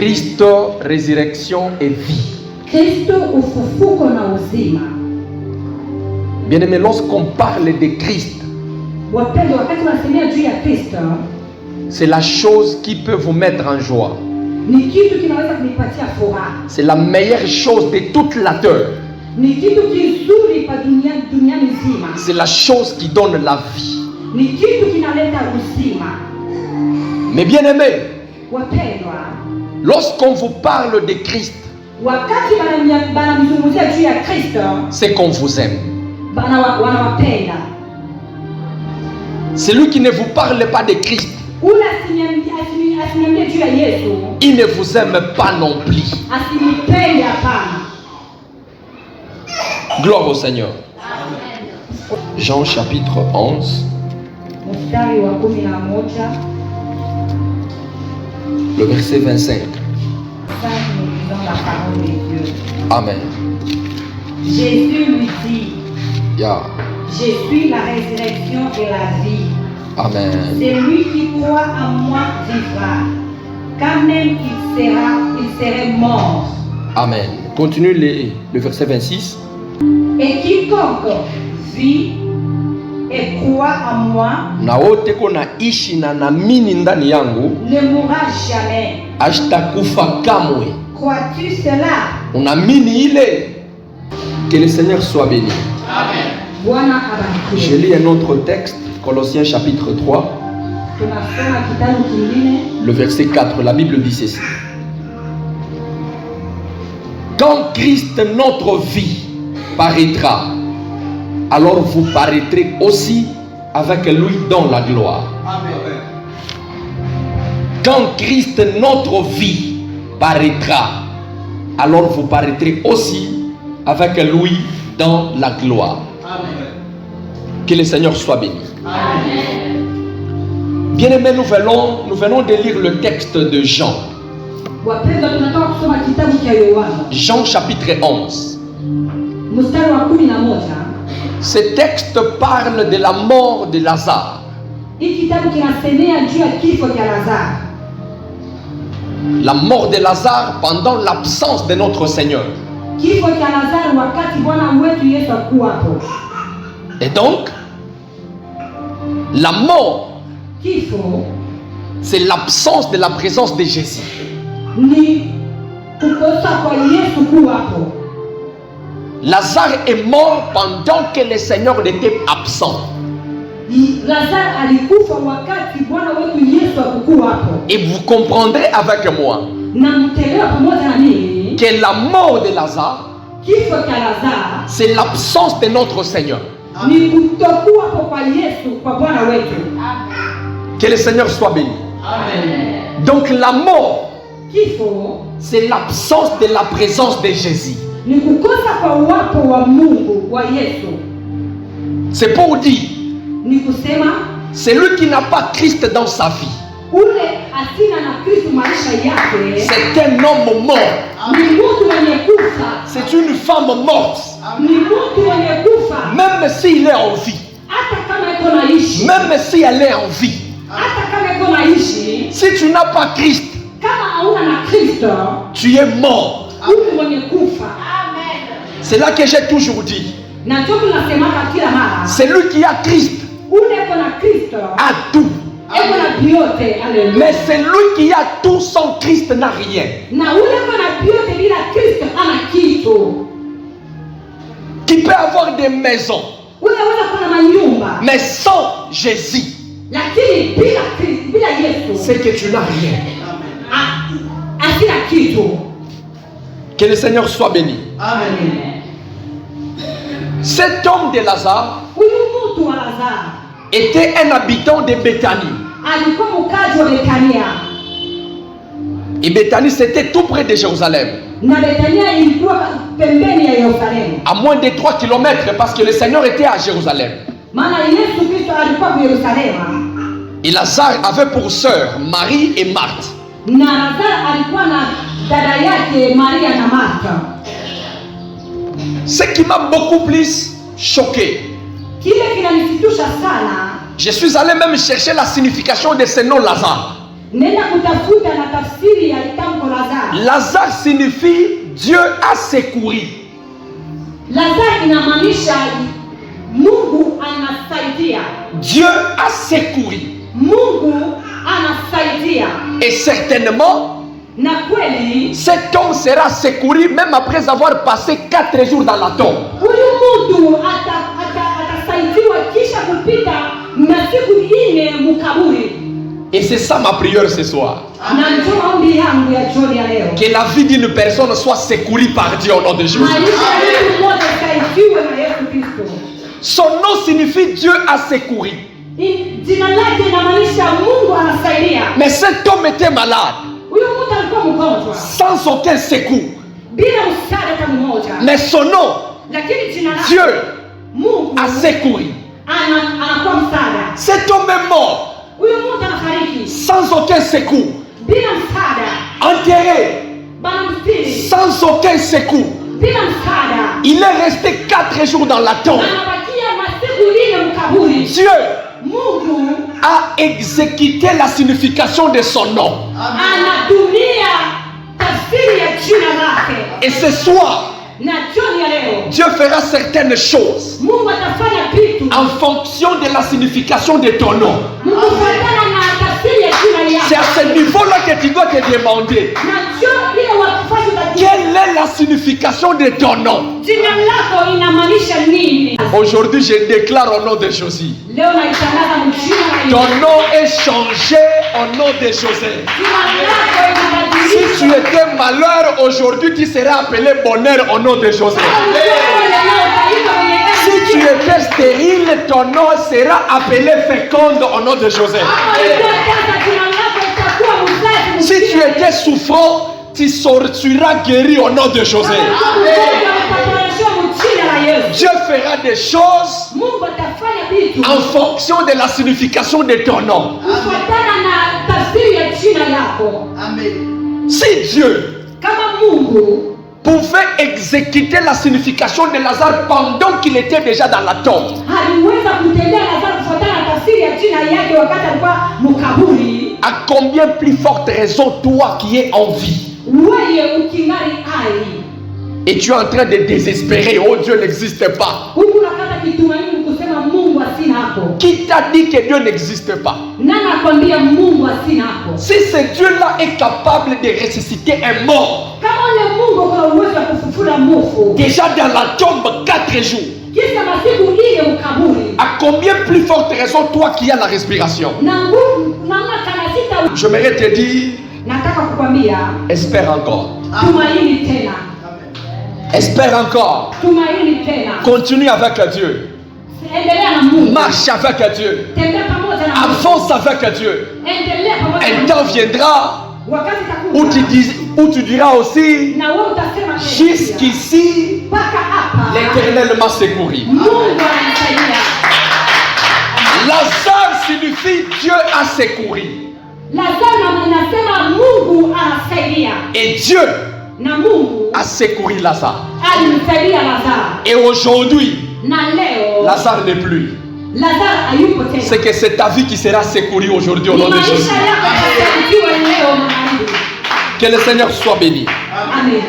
Kristo, résurrection et vie. Kristo ufufuko na uzima. Bien-aimé, lorsqu'on parle de Christ, Wapendwa, wakati tunasemea juu ya Kristo, c'est la chose qui peut vous mettre en joie. ni kitu kinaweza kunipatia furaha. C'est la meilleure chose de toute la terre. Ni kitu kizuri pa duniani nzima. C'est la chose qui donne la vie. Ni kitu kinaleta uzima. Mais bien-aimé, Wapendwa, lorsqu'on vous parle de Christ, wakati banamzungumzia juu ya Kristo, c'est qu'on vous aime. wanawapenda. Celui qui ne vous parle pas de Christ, Ule asiniambie juu ya Yesu, il ne vous aime pas non plus. asinipende hapana. Gloire au Seigneur. Jean chapitre 11, Mstari wa 11, le verset 25. ça nous disons la parole de Dieu. Amen. Jésus lui dit, Yeah. je suis la résurrection et la vie. Amen. Celui qui croit en moi vivra, quand même il serait mort. Amen. Continue le verset 26. Et quiconque vit et croit en moi Na wote kona ishi na namini ndani yangu ne mourra jamais. hashtakufa kamwe. Crois-tu cela? Unaamini ile? Que le Seigneur soit béni. Bwana Je abarikiwe. lis un autre texte, Colossiens chapitre 3, Tunasoma kitabu kingine, le verset 4. La Bible dit ceci. Quand Christ, notre vie, paraîtra, alors vous paraîtrez aussi avec lui dans la gloire. Quand Christ, notre vie, paraîtra, alors vous paraîtrez aussi avec lui dans la gloire. Que le Seigneur soit béni. Bien-aimés, nous venons de lire le texte de Jean. wapendwa, tunataka kusoma kitabu cha Yohana Jean chapitre 11. mstari wa 11. Ce texte parle de la mort de Lazare. Hii kitabu kinasemea juu ya kifo cha Lazaro. La mort de Lazare pendant l'absence de notre Seigneur. Kifo cha Lazaro wakati Bwana wetu Yesu hakuwapo. Et donc, la mort, Kifo c'est l'absence de la présence de Jésus. ni kukosa kwa Yesu kuwapo. Lazare est mort pendant que le Seigneur était absent. Lazaro alikufa wakati Bwana wetu Yesu hakuwapo. Et vous comprendrez avec moi Na mtelewa pamoja na mimi, que la mort de Lazare, kifo cha Lazaro c'est l'absence de notre Seigneur. ni kutokuwapo kwa Yesu kwa Bwana wetu. Que le Seigneur soit béni. Amen. Donc la mort, Kifo c'est l'absence de la présence de Jésus. ni kukosa kwa uwapo wa Mungu wa Yesu. C'est pour dire, Ni kusema celui qui n'a pas Christ dans sa vie, ule asina na Kristo maisha yake c'est un homme mort. ni mtu mwenye kufa. C'est une femme morte. Ni mtu mwenye kufa. Même s'il est en vie, Hata kama iko naishi, même si elle est en vie, hata kama iko naishi, si tu n'as pas Christ, kama hauna na Kristo, tu es mort. mtu mwenye kufa. C'est là que j'ai toujours dit, Na ndio tunasemaka kila mara, celui qui a Christ ule iko na Kristo a tout. iko na vyote. Haleluya. Mais celui qui a tout sans Christ n'a rien. Na ule iko na vyote bila Kristo ana kitu. Qui peut avoir des maisons, Ule unaweza kuwa na manyumba, mais sans Jésus, lakini bila Yesu c'est que tu n'as rien. akila kitu. Que le Seigneur soit béni. Amen. Cet homme de Lazare Huyu mtu wa Lazaro était un habitant de Béthanie. alikuwa mkazi wa Betania, Et Béthanie, c'était tout près de Jérusalem. na Betania ilikuwa pembeni ya Yerusalemu, À moins de 3 kilomètres, parce que le Seigneur était à Jérusalem. maana Yesu Kristo alikuwa kwa Yerusalemu, Et Lazare avait pour sœurs Marie et Marthe. na Lazaro alikuwa na dada yake Maria na Martha. Ce qui m'a beaucoup plus choqué, Kile kinanisitusha sana, je suis allé même chercher la signification de ce nom Lazare. nenda kutafuta na tafsiri ya tamko Lazaro. Lazare signifie Dieu a secouru. Lazaro inamaanisha Mungu anasaidia. Dieu a secouru. Mungu anasaidia. Et certainement, Na kweli cet homme sera secouru même après avoir passé 4 jours dans la tombe. huyu mtu atasaidiwa kisha kupita masiku 4 mukaburi. Et c'est ça ma prière ce soir. Na ndio maombi yangu ya jioni ya leo. Que la vie d'une personne soit secourue par Dieu au nom de Jésus. Maisha ya mtu mmoja saidiwe na Yesu Kristo. Son nom signifie Dieu a secouru. Jina lake linamaanisha Mungu anasaidia. Mais cet homme était malade, Huyu mtu alikuwa mgonjwa sans aucun secours. bila msaada hata mmoja. Mais son nom, Lakini jina lake Dieu, Mungu a secouru. anakuwa msaada. Cet homme est mort, Huyu mtu anafariki sans aucun secours. bila msaada. Enterré, Banamstiri sans aucun secours. bila msaada. Il est resté 4 jours dans la tombe. Anabakia masiku 4 mkaburi. Dieu Mungu a exécuté la signification de son nom. anatumia tafsiri ya jina lake. Et ce soir, Na jioni ya leo Dieu fera certaines choses Mungu atafanya vitu en fonction de la signification de ton nom. kufuatana na tafsiri ya jina C'est à lake. ce niveau-là que tu dois te demander Na jio ile wakufanya utajua quelle est la signification de ton nom. jina lako inamaanisha nini. Aujourd'hui, je déclare au nom de Josie. Leo naitangaza mjina la Ton Yesu. nom est changé au nom de José. Jina lako Si tu inabadilishwa. étais malheur, aujourd'hui tu seras appelé bonheur au nom de José. Si tu étais stérile, ton nom sera appelé féconde au nom de José. Si tu étais souffrant, tu sortiras guéri au nom de José. Dieu fera des choses Mungu atafanya vitu en fonction de la signification de ton nom. kufuatana na tafsiri ya jina lako. Si Dieu Kama Mungu pouvait exécuter la signification de Lazare pendant qu'il était déjà dans la tombe, aliweza kutendea Lazaro kufuatana na tafsiri ya jina yake wakati alikuwa mkaburi, à combien plus forte raison toi qui es en vie wewe ukingali hai et tu es en train de désespérer, oh Dieu n'existe pas. huku unakata kitumaini kusema Mungu asina hapo. Qui t'a dit que Dieu n'existe pas? Nani akwambia Mungu asina hapo? Si ce Dieu-là est capable de ressusciter un mort, Kama ule Mungu kuna uwezo wa kufufua mufu déjà dans la tombe 4 jours, kisha masiku 4 mkaburi, à combien plus forte raison toi qui as la respiration? na nguvu namna kana sita. J'aimerais te dire, Nataka kukwambia espère encore. tumaini tena, Espère encore. tumaini tena, Continue avec Dieu. endelea na Mungu, Marche avec Dieu. tembea pamoja na Mungu, Avance avec Dieu. endelea pamoja na Un Mungu. temps viendra Wakati où takuja tu diras aussi, na wewe utasema tena, jusqu'ici, mpaka hapa l'Éternel m'a secouru. Mungu ananisaidia. Lazare signifie Dieu a secouru. Lazaro anasema Mungu anasaidia, Et Dieu na Mungu a secouru Lazare. alimsaidia Lazaro, Et aujourd'hui, na leo Lazare n'est plus. Lazaro hayupo tena. C'est que c'est ta vie qui sera secourue aujourd'hui au Ni nom de Jésus. maisha yako yatasaidiwa leo magharibi. Que le Seigneur soit béni. Amen.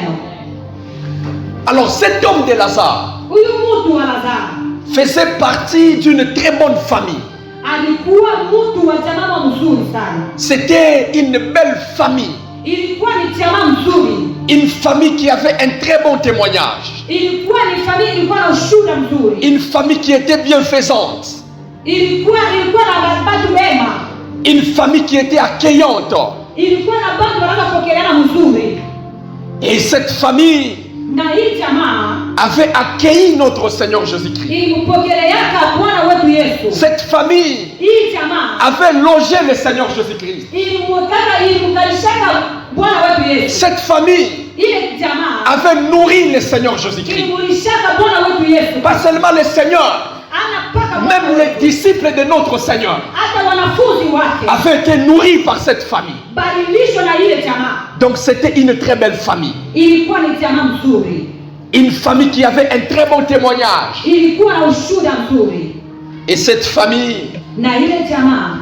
Alors cet homme de Lazare Huyu mtu wa Lazaro faisait partie d'une très bonne famille. alikuwa mtu wa jamaa mzuri sana. C'était une belle famille. Ilikuwa ni jamaa mzuri. Une famille qui avait un très bon témoignage. Ilikuwa ni familia ilikuwa na ushuhuda mzuri. Une famille qui était bienfaisante. Ilikuwa na watu wema. Une famille qui était accueillante. Ilikuwa na watu wanapokeleana mzuri. Et cette famille Na hii jamaa avait accueilli notre Seigneur Jésus-Christ. ilimpokelea Bwana wetu Yesu. Cette famille Hii jamaa avait logé le Seigneur Jésus-Christ. ilimkalisha Bwana wetu Yesu. Cette famille Ile jamaa avait nourri le Seigneur Jésus-Christ. ilimlisha Bwana wetu Yesu. Pas seulement le Seigneur, Anapaka même les disciples de notre Seigneur hata wanafunzi wake avaient été nourris par cette famille. balilishwa na ile jamaa. Donc c'était une très belle famille. Ilikuwa ni jamaa mzuri. Une famille qui avait un très bon témoignage. Ilikuwa na ushuhuda mzuri. Et cette famille Na ile jamaa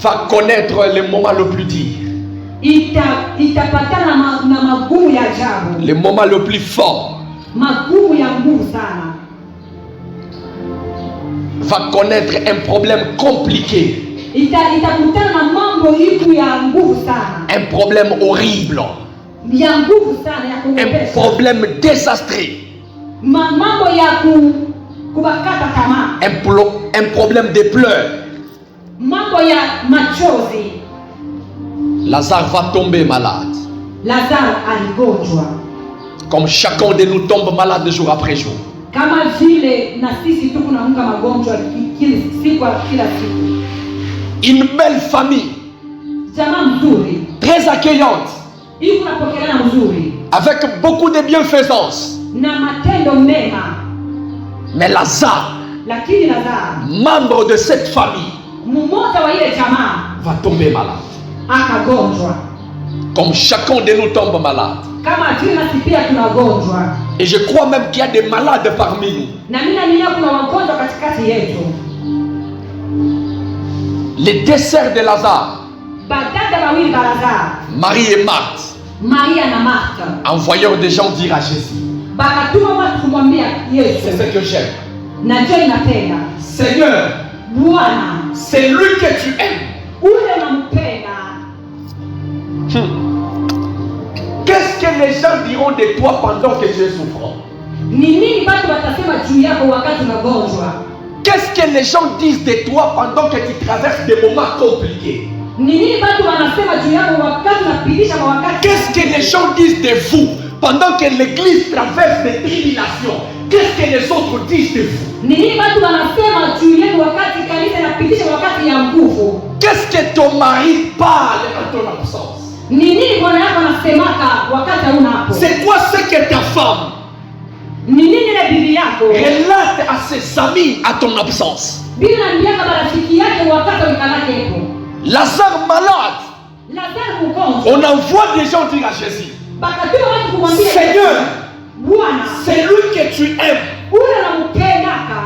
va connaître le moment le plus dur. itapatana na magumu les moments les plus forts, magumu ya nguvu sana, va connaître un problème compliqué, itakutana na mambo iku ya nguvu sana, un problème horrible, ya nguvu sana ya un kuogopesha, problème désastreux, mambo ya kubakata tamaa, un problème de pleurs. mambo ya machozi. Lazare va tomber malade. Lazaro aligonjwa Comme chacun de nous tombe malade jour après jour. kama vile na sisi tu kunaamka magonjwa kila siku. Une belle famille, Jamaa mzuri, très accueillante, ili kunapokeleana mzuri avec beaucoup de bienfaisance. na matendo mema, Mais Lazare, lakini Lazaro, membre de cette famille, mmoja wa ile jamaa, va tomber malade. akagonjwa Comme chacun de nous tombe malade. kama vile nasi pia tunagonjwa, Et je crois même qu'il y a des malades parmi nous. na mimi naamini kuna wagonjwa katikati yetu. Les deux sœurs de Lazare, Badada wawili ba Lazaro, Marie et Marthe, Maria na Martha, envoyèrent des gens dire à Jésus. bakatuma watu kumwambia C'est Yesu, ce que j'aime. na njoo inapenda Seigneur, Bwana, c'est lui que tu aimes. ule unampenda. Qu'est-ce que les gens diront de toi pendant que tu es souffrant? Ni nini watu watasema juu yako wakati unagonjwa? Qu'est-ce que les gens disent de toi pendant que tu traverses des moments compliqués? Ni nini watu wanasema juu yako wakati unapitisha kwa wakati? Qu'est-ce que les gens disent de vous pendant que l'église traverse des tribulations? Qu'est-ce que les autres disent de vous? Ni nini watu wanasema juu yenu wakati kanisa inapitisha wakati ya nguvu? Qu'est-ce que ton mari parle en ton absence? Ni nini bwana yako anasemaka wakati hauna hapo? C'est quoi ce que ta femme Ni nini ile bibi yako relate à ses amis à ton absence? bibi anambiaka marafiki yake wakati ulikanake hapo? Lazare malade, Lazaro mgonjwa, on envoie des gens dire à Jésus, bakatuma watu kumwambia Seigneur, Bwana, c'est lui que tu aimes. ule unampendaka.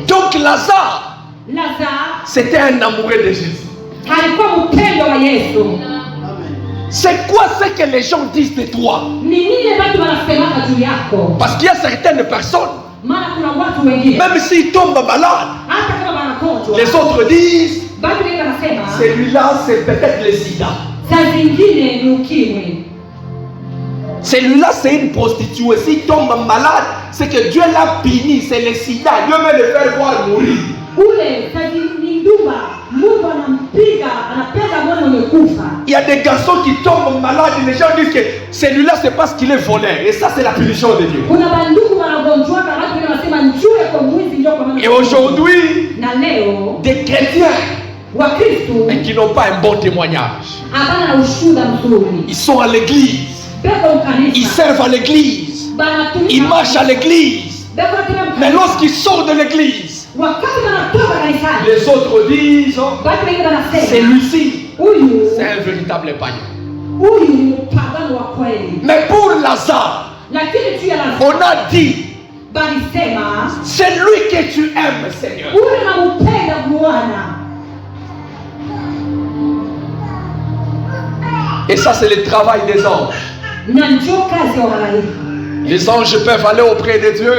Donc Lazare, Lazaro c'était un amoureux de Jésus. alikuwa mpendo wa Yesu. C'est quoi ce que les gens disent de toi? Ni nini watu wanasemaka juu yako? Parce qu'il y a certaines personnes, Maana kuna watu wengine même s'ils tombent malades, hata kama wanagonjwa, les autres disent, bado wengi wanasema celui-là c'est peut-être le sida. saa zingine ni ukimwi. Celui-là c'est une prostituée. S'il tombe malade, c'est que Dieu l'a puni, c'est le sida. Dieu veut le faire voir mourir. Ule saa ni ndumba, Mungu anampiga, anapenda mwana mwenye kufa. Il y a des garçons qui tombent malades et les gens disent que celui-là c'est parce qu'il est voleur. Et ça c'est la punition de Dieu. Kuna bandugu wanagonjwaka, watu wengine wanasema njue kwa mwizi, njoo kwa maana. Et aujourd'hui, Na leo des chrétiens Wakristo mais qui n'ont pas un bon témoignage. hapana na ushuhuda mzuri. Ils sont à l'église, Beko ils mkanisa, servent à l'église, banatumika, ils marchent à l'église. beko natembea Mais mkanisa. lorsqu'ils sortent de l'église, Wakati wanatoka kanisani, les autres disent, watu wengine wanasema celui-ci, huyu c'est un véritable païen. huyu ni mpagano wa kweli. Mais pour Lazare, Lakini juu ya on Lazaro a dit, balisema c'est lui que tu aimes, Seigneur. ule nampenda Bwana. Et ça, c'est le travail des anges. Na njoo kazi ya malaika. Les anges peuvent aller auprès de Dieu.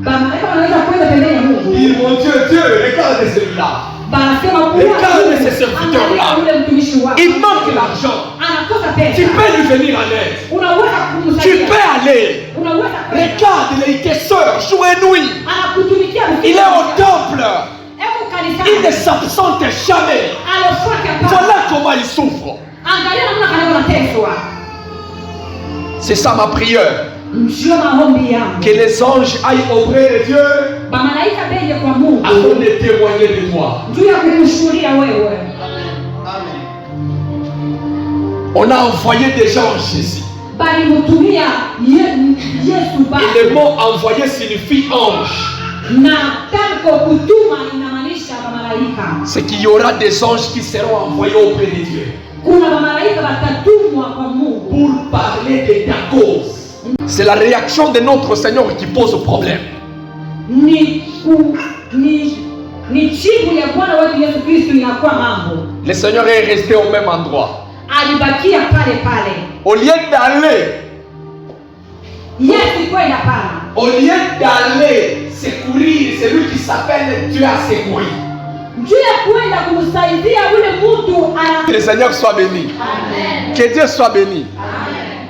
Malaika wanaweza kwenda pembeni ya Mungu. Dire, mon Dieu, Dieu, regarde celui-là. Banasema Regarde ces serviteurs-là. ule mtumishi wako. Il manque l'argent. Anakosa Tu pesa. peux lui venir en aide. Unaweza Tu kumsaidia. peux aller. Unaweza kwenda. Regarde, il est soeur, jour et nuit. Anakutumikia usiku. Il est au temple. Hebu kanisani. Il ne s'absente jamais. Alofuata hapa. Voilà comment il souffre. Angalia namna kanavyo nateswa. C'est ça ma prière. Njoo maombi yangu. Que les anges aillent auprès de Dieu Bamalaika beje kwa Mungu. afin de témoigner de toi. Juu ya kukushuhudia wewe. On a envoyé des gens à Jésus. Balimtumia Yesu ba. Et le mot envoyé signifie ange. Na tamko kutuma inamaanisha bamalaika. C'est qu'il y aura des anges qui seront envoyés auprès de Dieu Kuna bamalaika batatumwa kwa Mungu pour parler de ta cause. C'est la réaction de notre Seigneur qui pose problème. ni jibu ya Bwana wetu Yesu Kristo inakuwa mambo. Le Seigneur est resté au même endroit. Alibakia pale pale. Au lieu d'aller Yesu kwenda pana. Au lieu d'aller secourir celui qui s'appelle Dieu a secouru. Njoo kwenda kumsaidia ule mtu ana. Que le Seigneur soit béni. Amen. Que Dieu soit béni. Amen.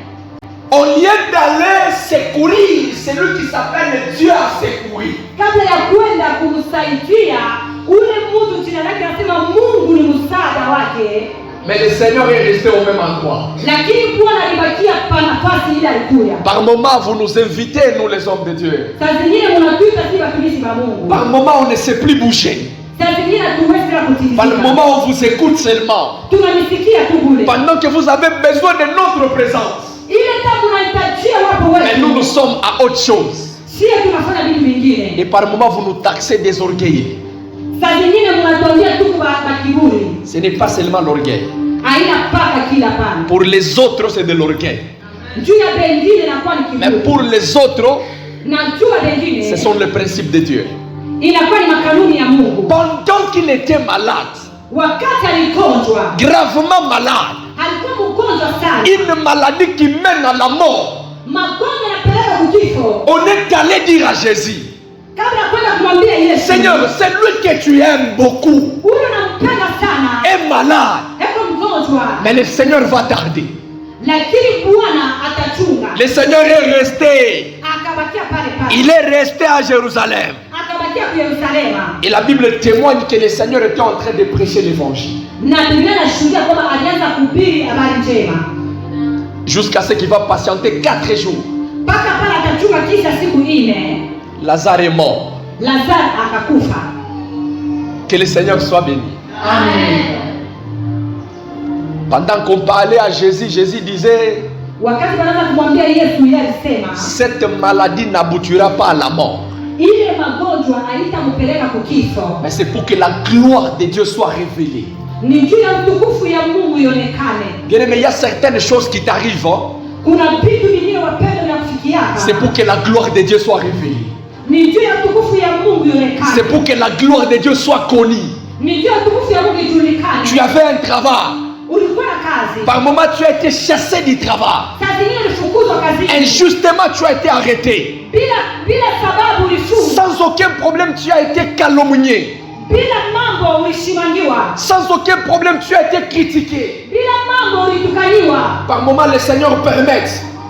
Au lieu d'aller secourir celui qui s'appelle Dieu a secouru. Kabla ya kwenda kumsaidia ule mtu jina lake anasema Mungu ni msaada wake. Mais le Seigneur est resté au même endroit. Lakini Bwana alibakia pa nafasi ile alikuwa. Par moment, vous nous invitez, nous les hommes de Dieu. Saa zingine mnatuita si watumishi wa Mungu. Par moment, on ne sait plus bouger. Saa zingine hatuwezi bila kutikisa. Par le moment, on vous écoute seulement. Tunamsikia tu bure. Pendant que vous avez besoin de notre présence. Ile tabu unahitajia wapo wewe. Mais nous, nous sommes à autre chose. Sio tunafanya vitu vingine. Et par moment, vous nous taxez des orgueillés. Saa zingine mnatuambia tu kwa kiburi. Ce n'est pas seulement l'orgueil. Haina paka kila pana. Pour les autres, c'est de l'orgueil. Juu ya bengine inakuwa ni kiburi. Mais pour les autres, Na juu ya bengine. ce sont les principes de Dieu. Inakuwa ni makanuni ya Mungu. Pendant qu'il était malade, Wakati aligonjwa, gravement malade, alikuwa mgonjwa sana. une maladie qui mène à la mort, Magonjwa yanapeleka kifo. on est allé dire à Jésus, Kabla kwenda kumwambia Yesu, Seigneur, celui que tu aimes beaucoup huyu nampenda sana. est malade, Eko mgonjwa. mais le Seigneur va tarder. Lakini Bwana atachunga. Le Seigneur est resté, Akabakia pale pale. il est resté à Jérusalem. Akabakia kwa Yerusalemu. Et la Bible témoigne que le Seigneur était en train de prêcher l'évangile. Na Biblia inashuhudia kwamba alianza kuhubiri habari njema. Jusqu'à ce qu'il va patienter 4 jours. Mpaka pale atachunga kisha siku 4. Lazare est mort. Lazaro akakufa. Que le Seigneur soit béni. Amen. Pendant qu'on parlait à Jésus, Jésus disait, Wakati wanaanza kumwambia Yesu, yeye alisema, cette maladie n'aboutira pas à la mort. ile magonjwa haitampeleka kukifo. Mais c'est pour que la gloire de Dieu soit révélée. Ni juu ya utukufu ya Mungu ionekane. Bien aimé, il y a certaines choses qui t'arrivent. Kuna vitu vingine wapendwa na kufikiaka. C'est pour que la gloire de Dieu soit révélée. Ni juu ya utukufu ya Mungu ionekane. C'est pour que la gloire de Dieu soit connue. Ni juu ya utukufu ya Mungu ijulikane. Tu avais un travail. Ulikuwa na kazi. Par moment, tu as été chassé du travail. Saa zingine ulifukuzwa kazini. Injustement, tu as été arrêté. Bila sababu ulifungwa. Sans aucun problème, tu as été calomnié. Bila mambo ulishimangiwa. Sans aucun problème, tu as été critiqué. Bila mambo ulitukaniwa. Par moment, le Seigneur permet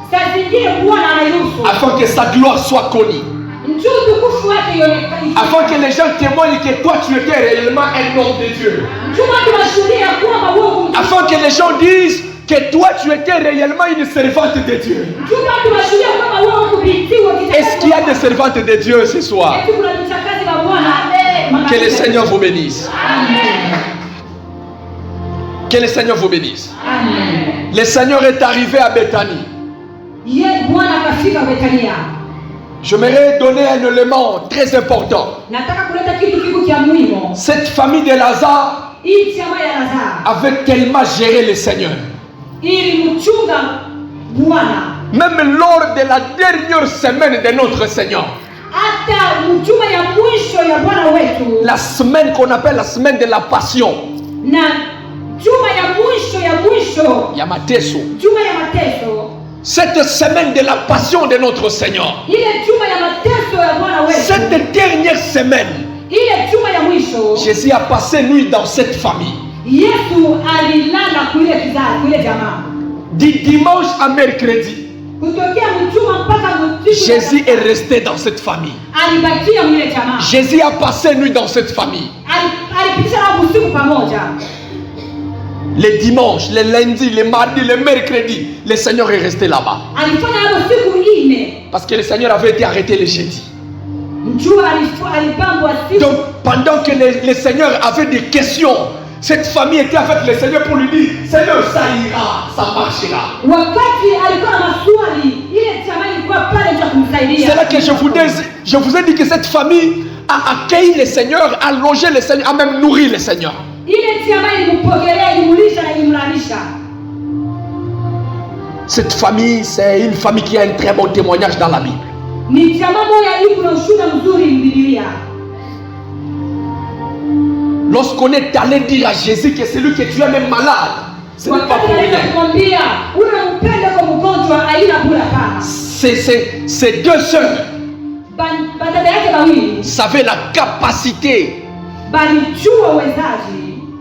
Saa zingine Bwana anaruhusu. afin que sa gloire soit connue. Njoo utukufu wake ionekane. Afin que les gens témoignent que toi, tu étais réellement un homme de Dieu. Njoo watu washuhudie kwamba wewe ni. Afin que les gens disent que toi, tu étais réellement une servante de Dieu. Njoo watu washuhudie kwamba wewe ni bintiwa kitakacho. Est-ce qu'il y a des servantes de Dieu ce soir? Eti kuna mchakazi wa Bwana. Que le Seigneur vous bénisse. Amen. Que le Seigneur vous bénisse. Amen. Le Seigneur est arrivé à Bethanie. Ye Bwana akafika Betania. J'aimerais donner un élément très important. Nataka kuleta kitu kikuu cha muhimu. Cette famille de Lazare Hii chama ya Lazaro avait tellement géré le Seigneur. ilimchunga Bwana. Même lors de la dernière semaine de notre Seigneur. Hata mjuma ya mwisho ya Bwana wetu. La semaine qu'on appelle la semaine de la passion. Na juma ya mwisho. Ya mateso. Juma ya mateso. Cette semaine de la passion de notre Seigneur. Ile juma ya mateso ya Bwana wetu. Cette dernière semaine. Ile juma ya mwisho. Jésus a passé nuit dans cette famille. Yesu alilala kule kizazi, kule jamaa. Du dimanche à mercredi. Kutokea mjuma mpaka msiku. Jésus est resté dans cette famille. Alibakia mle jamaa. Jésus a passé nuit dans cette famille. Alipitisha na usiku pamoja. Les dimanches, les lundis, les mardis, les mercredis, le Seigneur est resté là-bas. Alifanya hapo siku 4. Parce que le Seigneur avait été arrêté le jeudi. Njua alipambwa siku. Donc pendant que le Seigneur avait des questions, cette famille était avec le Seigneur pour lui dire, Seigneur, ça ira, ça marchera. Wakati alikuwa na maswali, ile jamaa ilikuwa pale ndio kumsaidia. C'est là que je vous ai dit que cette famille a accueilli le Seigneur, a logé le Seigneur, a même nourri le Seigneur. Ile jamaa ilimpokelea, ilimlisha na ilimlalisha. Cette famille, c'est une famille qui a un très bon témoignage dans la Bible. Ni jamaa moja iko na ushuhuda mzuri Biblia. Lorsqu'on est allé dire à Jésus que celui que tu es même malade, ce n'est pas pour rien. ces deux sœurs savaient la capacité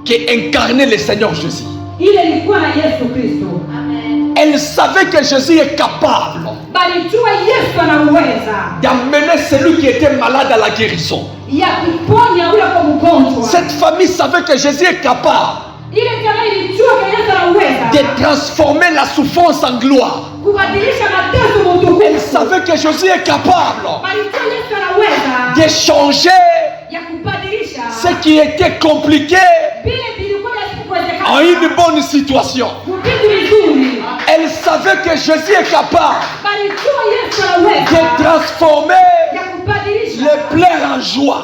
qu'incarnait le Seigneur Jésus. Elle savait que Jésus est capable d'amener celui qui était malade à la guérison. Cette famille savait que Jésus est capable de transformer la souffrance en gloire. Elle savait que Jésus est capable de changer ce qui était compliqué en une bonne situation. Elle savait que Jésus est capable de transformer les pleurs en joie.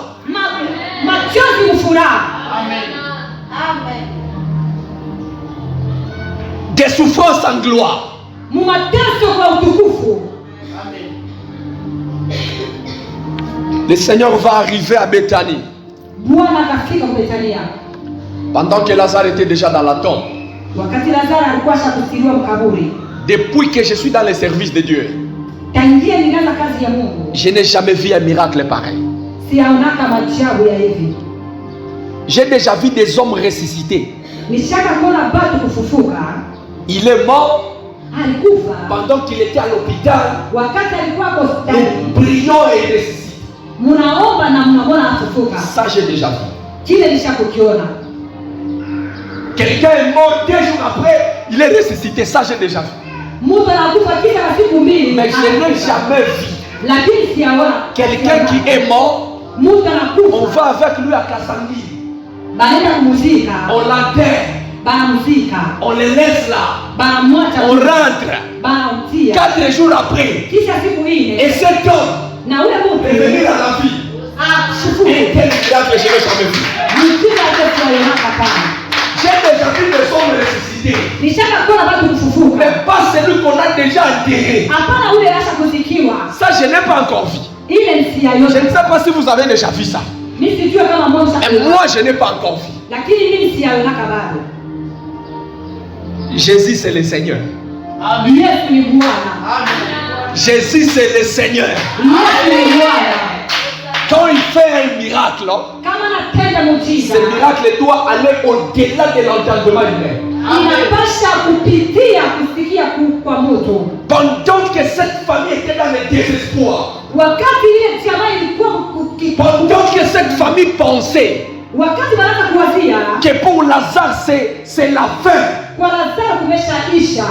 Des souffrances en gloire. Le Seigneur va arriver à Béthanie. Pendant que Lazare était déjà dans la tombe. Depuis que je suis dans le service de Dieu, je n'ai jamais vu un miracle pareil. J'ai déjà vu des hommes ressuscités. Il est mort pendant qu'il était à l'hôpital. Le brillant est ressuscité. Ça, j'ai déjà vu. Quelqu'un est mort 2 jours après, il est ressuscité. Ça, j'ai déjà vu. Mais je n'ai jamais vu quelqu'un qui est mort. On va avec lui à Kassangi. On l'enterre. On le laisse là. On rentre. 4 jours après. Et cet homme est venu à la vie. Et quel miracle je n'ai jamais vu. J'ai déjà vu des hommes ressuscités. Mais pas celui qu'on a déjà enterré. Ça, je n'ai pas encore vu. Je ne sais pas si vous avez déjà vu ça. Et moi, je n'ai pas encore vu. Jésus, c'est le Seigneur. Jésus, c'est le Seigneur. Quand il fait un miracle, ce miracle doit aller au-delà de l'entendement humain. Pendant que cette famille était dans le désespoir, pendant que cette famille pensait que pour Lazare c'est la fin,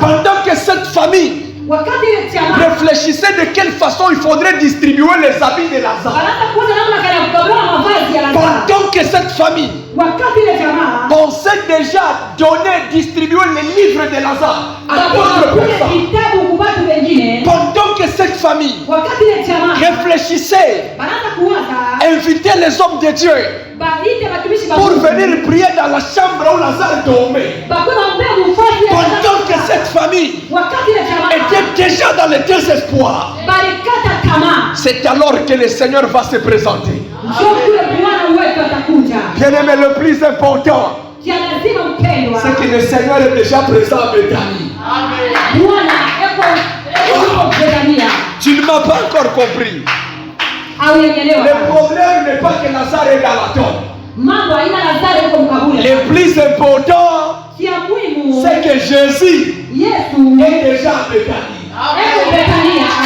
pendant que cette famille réfléchissait de quelle façon il faudrait distribuer les habits de Lazare, pendant que cette famille pensait déjà distribuer les livres de Lazare à d'autres personnes, pendant que cette famille réfléchissait, invitait les hommes de Dieu pour venir prier dans la chambre où Lazare dormait, pendant que cette famille était déjà dans le désespoir, c'est alors que le Seigneur va se présenter. Bien-aimé, le plus important, c'est que le Seigneur est déjà présent à Béthanie. Tu ne m'as pas encore compris. Le problème n'est pas que Lazare est dans la tombe. Le plus important, c'est que Jésus est déjà à Béthanie.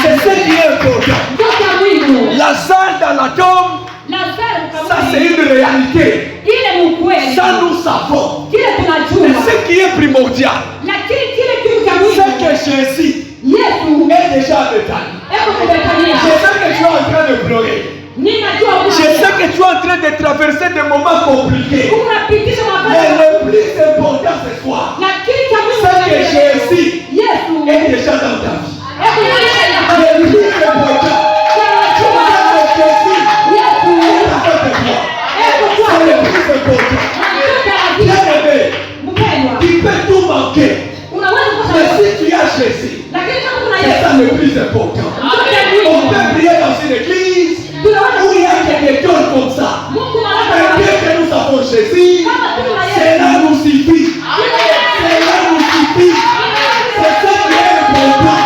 C'est ce qui est important. Lazare dans la tombe, ça c'est une réalité. Ça nous savons. Mais ce qui est primordial, c'est que Jésus est déjà à Béthanie. Je sais que tu es en train de pleurer. Je sais que tu es en train de traverser des moments compliqués. Mais le plus important ce soir, c'est que Jésus est déjà dans ta vie. Le plus important, c'est le plus important. Bien-aimé, tu peux tout manquer. Mais si tu as Jésus, c'est ça le plus important. On peut prier dans une église où il y a des dons comme ça. Mais bien que nous avons Jésus, cela nous suffit. Cela nous suffit. C'est ce qui est important.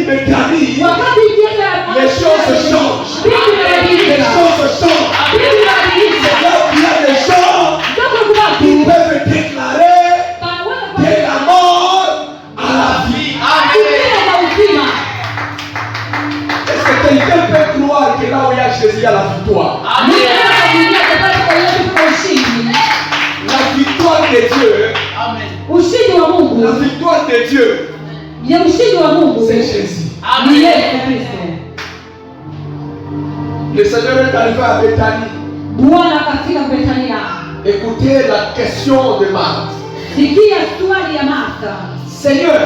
Bethanie, wakati ukienda les choses changent. Les choses changent. Là où il y a des gens qui peuvent déclarer de la mort à la vie. Est-ce que quelqu'un peut croire que là où il y a Jésus, il y a la victoire? La victoire de Dieu. La victoire de Dieu. C'est Jésus. Le Seigneur est arrivé à Bethanie. Écoutez la question de Marthe. Seigneur,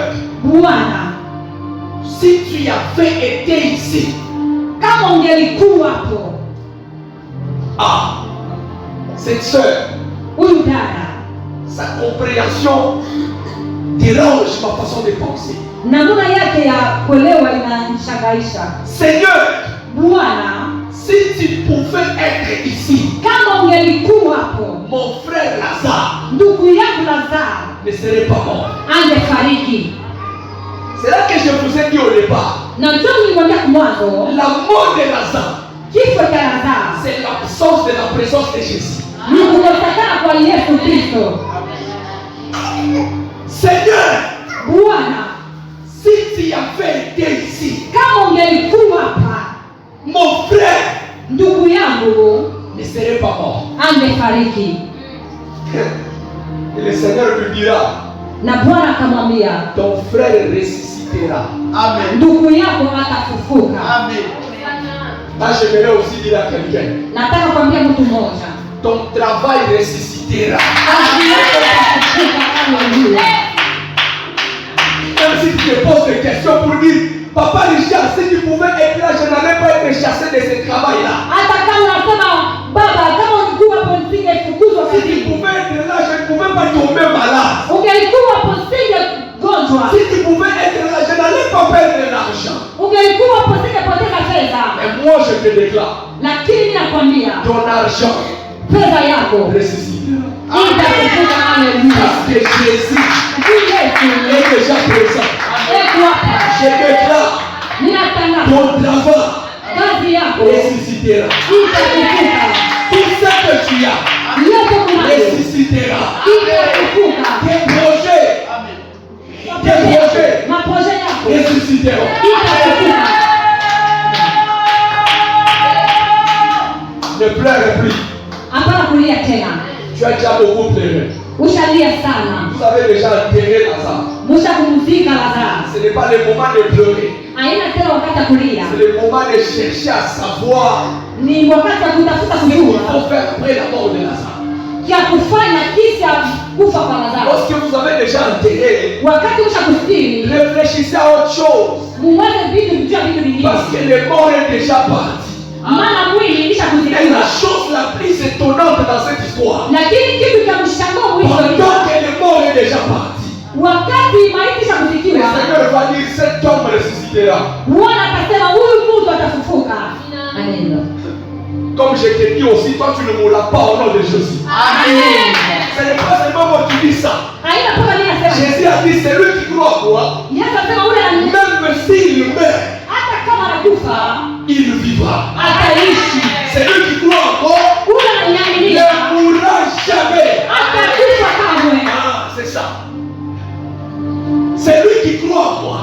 si tu avais été ici, cette sœur, sa compréhension dérange ma façon de penser. Seigneur, si tu pouvais être ici, mon frère Lazare ne serait pas mort. C'est là que je vous ai dit au départ. La mort de Lazare, c'est l'absence de la présence de Jésus. Seigneur, si tu avais été ici, mon frère ne serait pas mort. Et le Seigneur lui dira, ton frère ressuscitera. Amen. Amen. Là, j'aimerais aussi dire à quelqu'un, ton travail ressuscitera. Même si tu te poses des questions pour dire, Papa Richard, si tu pouvais être là, je n'allais pas être chassé de ce travail-là. Si tu pouvais être là, je ne pouvais pas tomber malade. Si tu pouvais être là, je n'allais pas perdre l'argent. Et moi, je te déclare, ton argent ressuscitera. Parce que Jésus est déjà présent. Je déclare, ton travail ressuscitera. Tout ce que tu as ressuscitera. Tes projets ressusciteront. Ne pleure plus. Tu as déjà beaucoup pleuré. Vous avez déjà enterré Lazare. Ce n'est pas le moment de pleurer. C'est le moment de chercher à savoir ce qu'il faut faire après la mort de Lazare. Lorsque vous avez déjà enterré, réfléchissez à autre chose. Parce que le mort est déjà parti. Et la chose la plus étonnante dans cette histoire, pendant que le mort est déjà parti, le Seigneur va dire, cet homme ressuscitera. Comme je t'ai dit aussi, toi tu ne mourras pas au nom de Jésus. Amen. Ce n'est pas seulement moi qui dis ça. Jésus a dit, c'est lui qui croit à moi. Même s'il meurt, il vivra. C'est lui qui croit en moi, ne mourra jamais. C'est ça. C'est lui qui croit en moi,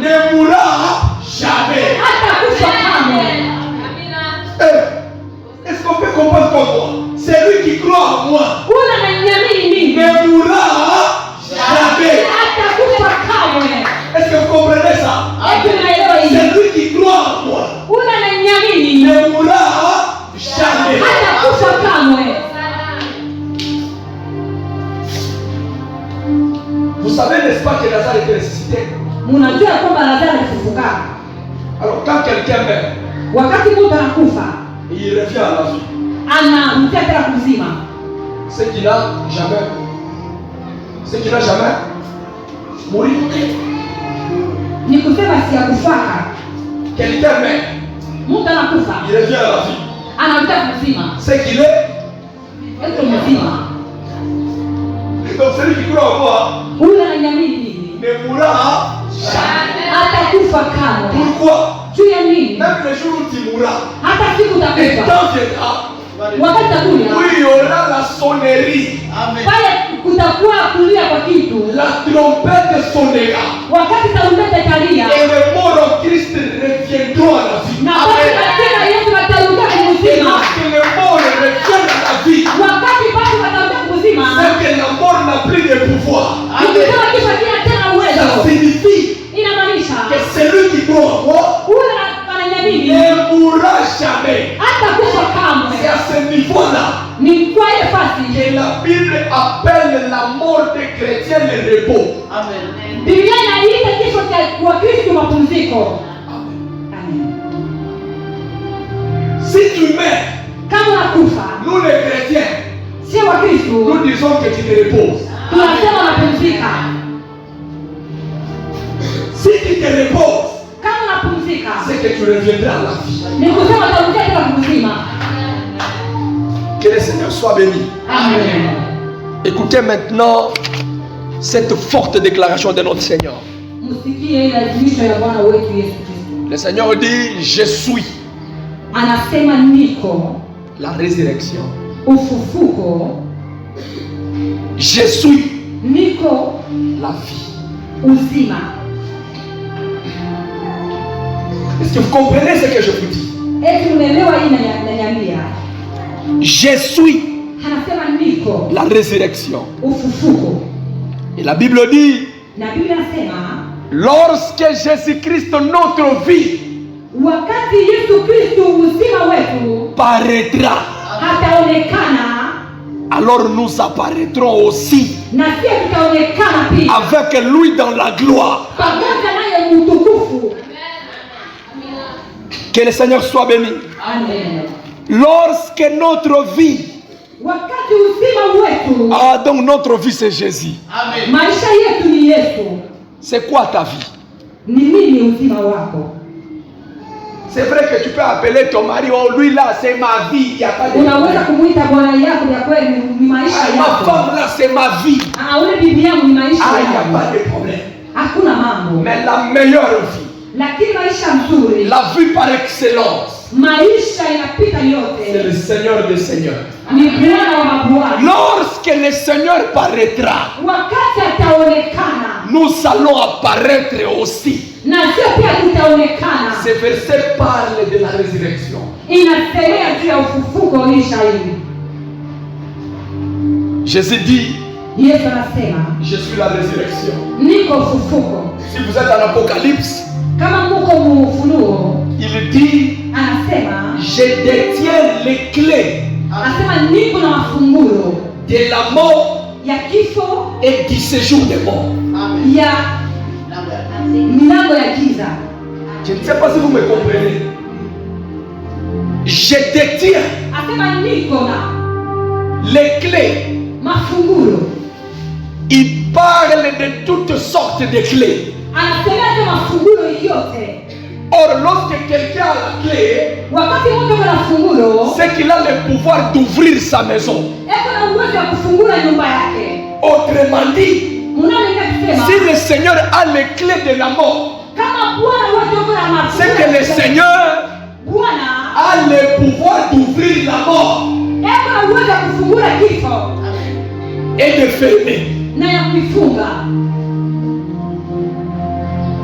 ne mourra jamais. Est-ce qu'on peut comprendre comme moi? C'est lui qui croit en moi, ne mourra jamais. Est-ce que vous comprenez ça? C'est lui qui croit en moi, ne mourra jamais. Vous savez, n'est-ce pas, que Lazare était ressuscité? Alors quand quelqu'un meurt, il revient à la vie. Ce qui n'a jamais mouru. Quelqu'un meurt, il revient à la vie. Ce qu'il est. Donc celui qui croit en moi ne mourra jamais. kufa kamwe. Pourquoi? Juu ya nini? Même le jour où tu mourras, Hata siku le utakufa. temps viendra Wakati utakuja. où il y aura la sonnerie. Pale kutakuwa kulia kwa kitu. La trompette sonnera. Wakati tarumbeta italia. Et les morts en Christ reviendront à la vie. Na basi katika Yesu watarudia Et kumzima. lorsque les morts reviennent à la vie, Wakati basi watarudia kumzima. c'est que la mort n'a plus de pouvoir. Nikisema kifo kina tena Ça uwezo. signifie Inamaanisha que celui qui croit en moi huyo ananyamini ne mourra jamais. hata kufa kamwe. C'est à ce niveau-là Ni kwa ile fasi que la Bible appelle la mort des chrétiens le repos. Biblia inaita kifo cha Wakristo mapumziko. Amen. Si tu meurs, Kama unakufa, nous les chrétiens, si Wakristo nous disons que tu te reposes. tunasema unapumzika. Si tu te reposes, Kama unapumzika, c'est que tu reviendras à la vie. ni kusema utarudia tena kumzima. Que le Seigneur soit béni. Amen. Écoutez maintenant cette forte déclaration de notre Seigneur. Msikie ile azimisho ya Bwana wetu Yesu Kristo. Le Seigneur dit, je suis Anasema niko la résurrection. ufufuko, Je suis niko La vie. uzima. Est-ce que vous comprenez ce que je vous dis? Eti unaelewa hii inaniambia? Je suis Anasema niko la résurrection. ufufuko. Et la Bible dit, Na Biblia inasema lorsque Jésus-Christ, notre vie, wakati Yesu Kristo uzima wetu paraîtra, hataonekana, alors nous apparaîtrons aussi na pia tutaonekana pia avec lui dans la gloire. pamoja naye utukufu. Que le Seigneur soit béni. Amen. Lorsque notre vie, Wakati uzima wetu, donc notre vie c'est Jésus. maisha yetu ni Yesu. C'est quoi ta vie? Ni nini uzima wako? C'est vrai que tu peux appeler ton mari, oh lui là c'est ma vie, il n'y a pas de Unaweza problème. kumuita bwana yako ya kweli ni maisha Ah, ma yako. femme là c'est ma vie. Ule bibi yangu ni maisha Ah, il n'y a yako. pas de problème. Hakuna mambo. Mais la meilleure vie, Lakini maisha mzuri, la vie par excellence, maisha inapita c'est yote. le Seigneur des Seigneurs. Ni Bwana wa mabwana. Lorsque le Seigneur paraîtra, Wakati ataonekana nous allons apparaître aussi. na sio pia tutaonekana. Ce verset parle de la résurrection. Inasemea juu ya ufufuko lisha hili. Jésus dit, Yesu anasema je suis la résurrection. niko ufufuko. Si vous êtes en Apocalypse, Kama muko mufunuo, il dit, anasema je détiens les clés anasema niko na mafunguo de la mort ya kifo, et du séjour des morts. ya milango ya giza. Je ne sais pas si vous me comprenez. Je détiens Anasema niko na les clés. mafunguo. Il parle de toutes sortes de clés. Anasema tu mafunguo yote. Or, lorsque quelqu'un a la clé, Wakati mtu ana funguo, C'est qu'il a le pouvoir d'ouvrir sa maison. eko na uwezo wa kufungua nyumba yake. autrement dit, Mnaona kusema Si le Seigneur a les clés de la mort, kama Bwana wetu yuko na mafunguo, c'est que le Seigneur Bwana a le pouvoir d'ouvrir la mort eko na uwezo wa kufungua kifo et de fermer. na ya kuifunga.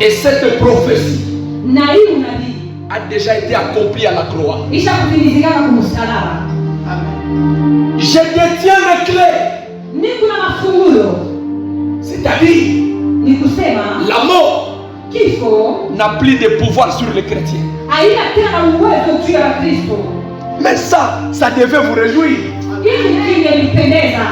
Et cette prophétie Na hii unabii a déjà été accompli à la croix. isha kutimizikana kumsalaba. je détiens les clés, Niko na mafunguo, c'est-à-dire ni kusema la mort kifo N'a plus de pouvoir sur les chrétiens. haina tena na uwezo juu ya Kristo. Mais ça devait vous réjouir. Hili kingelipendeza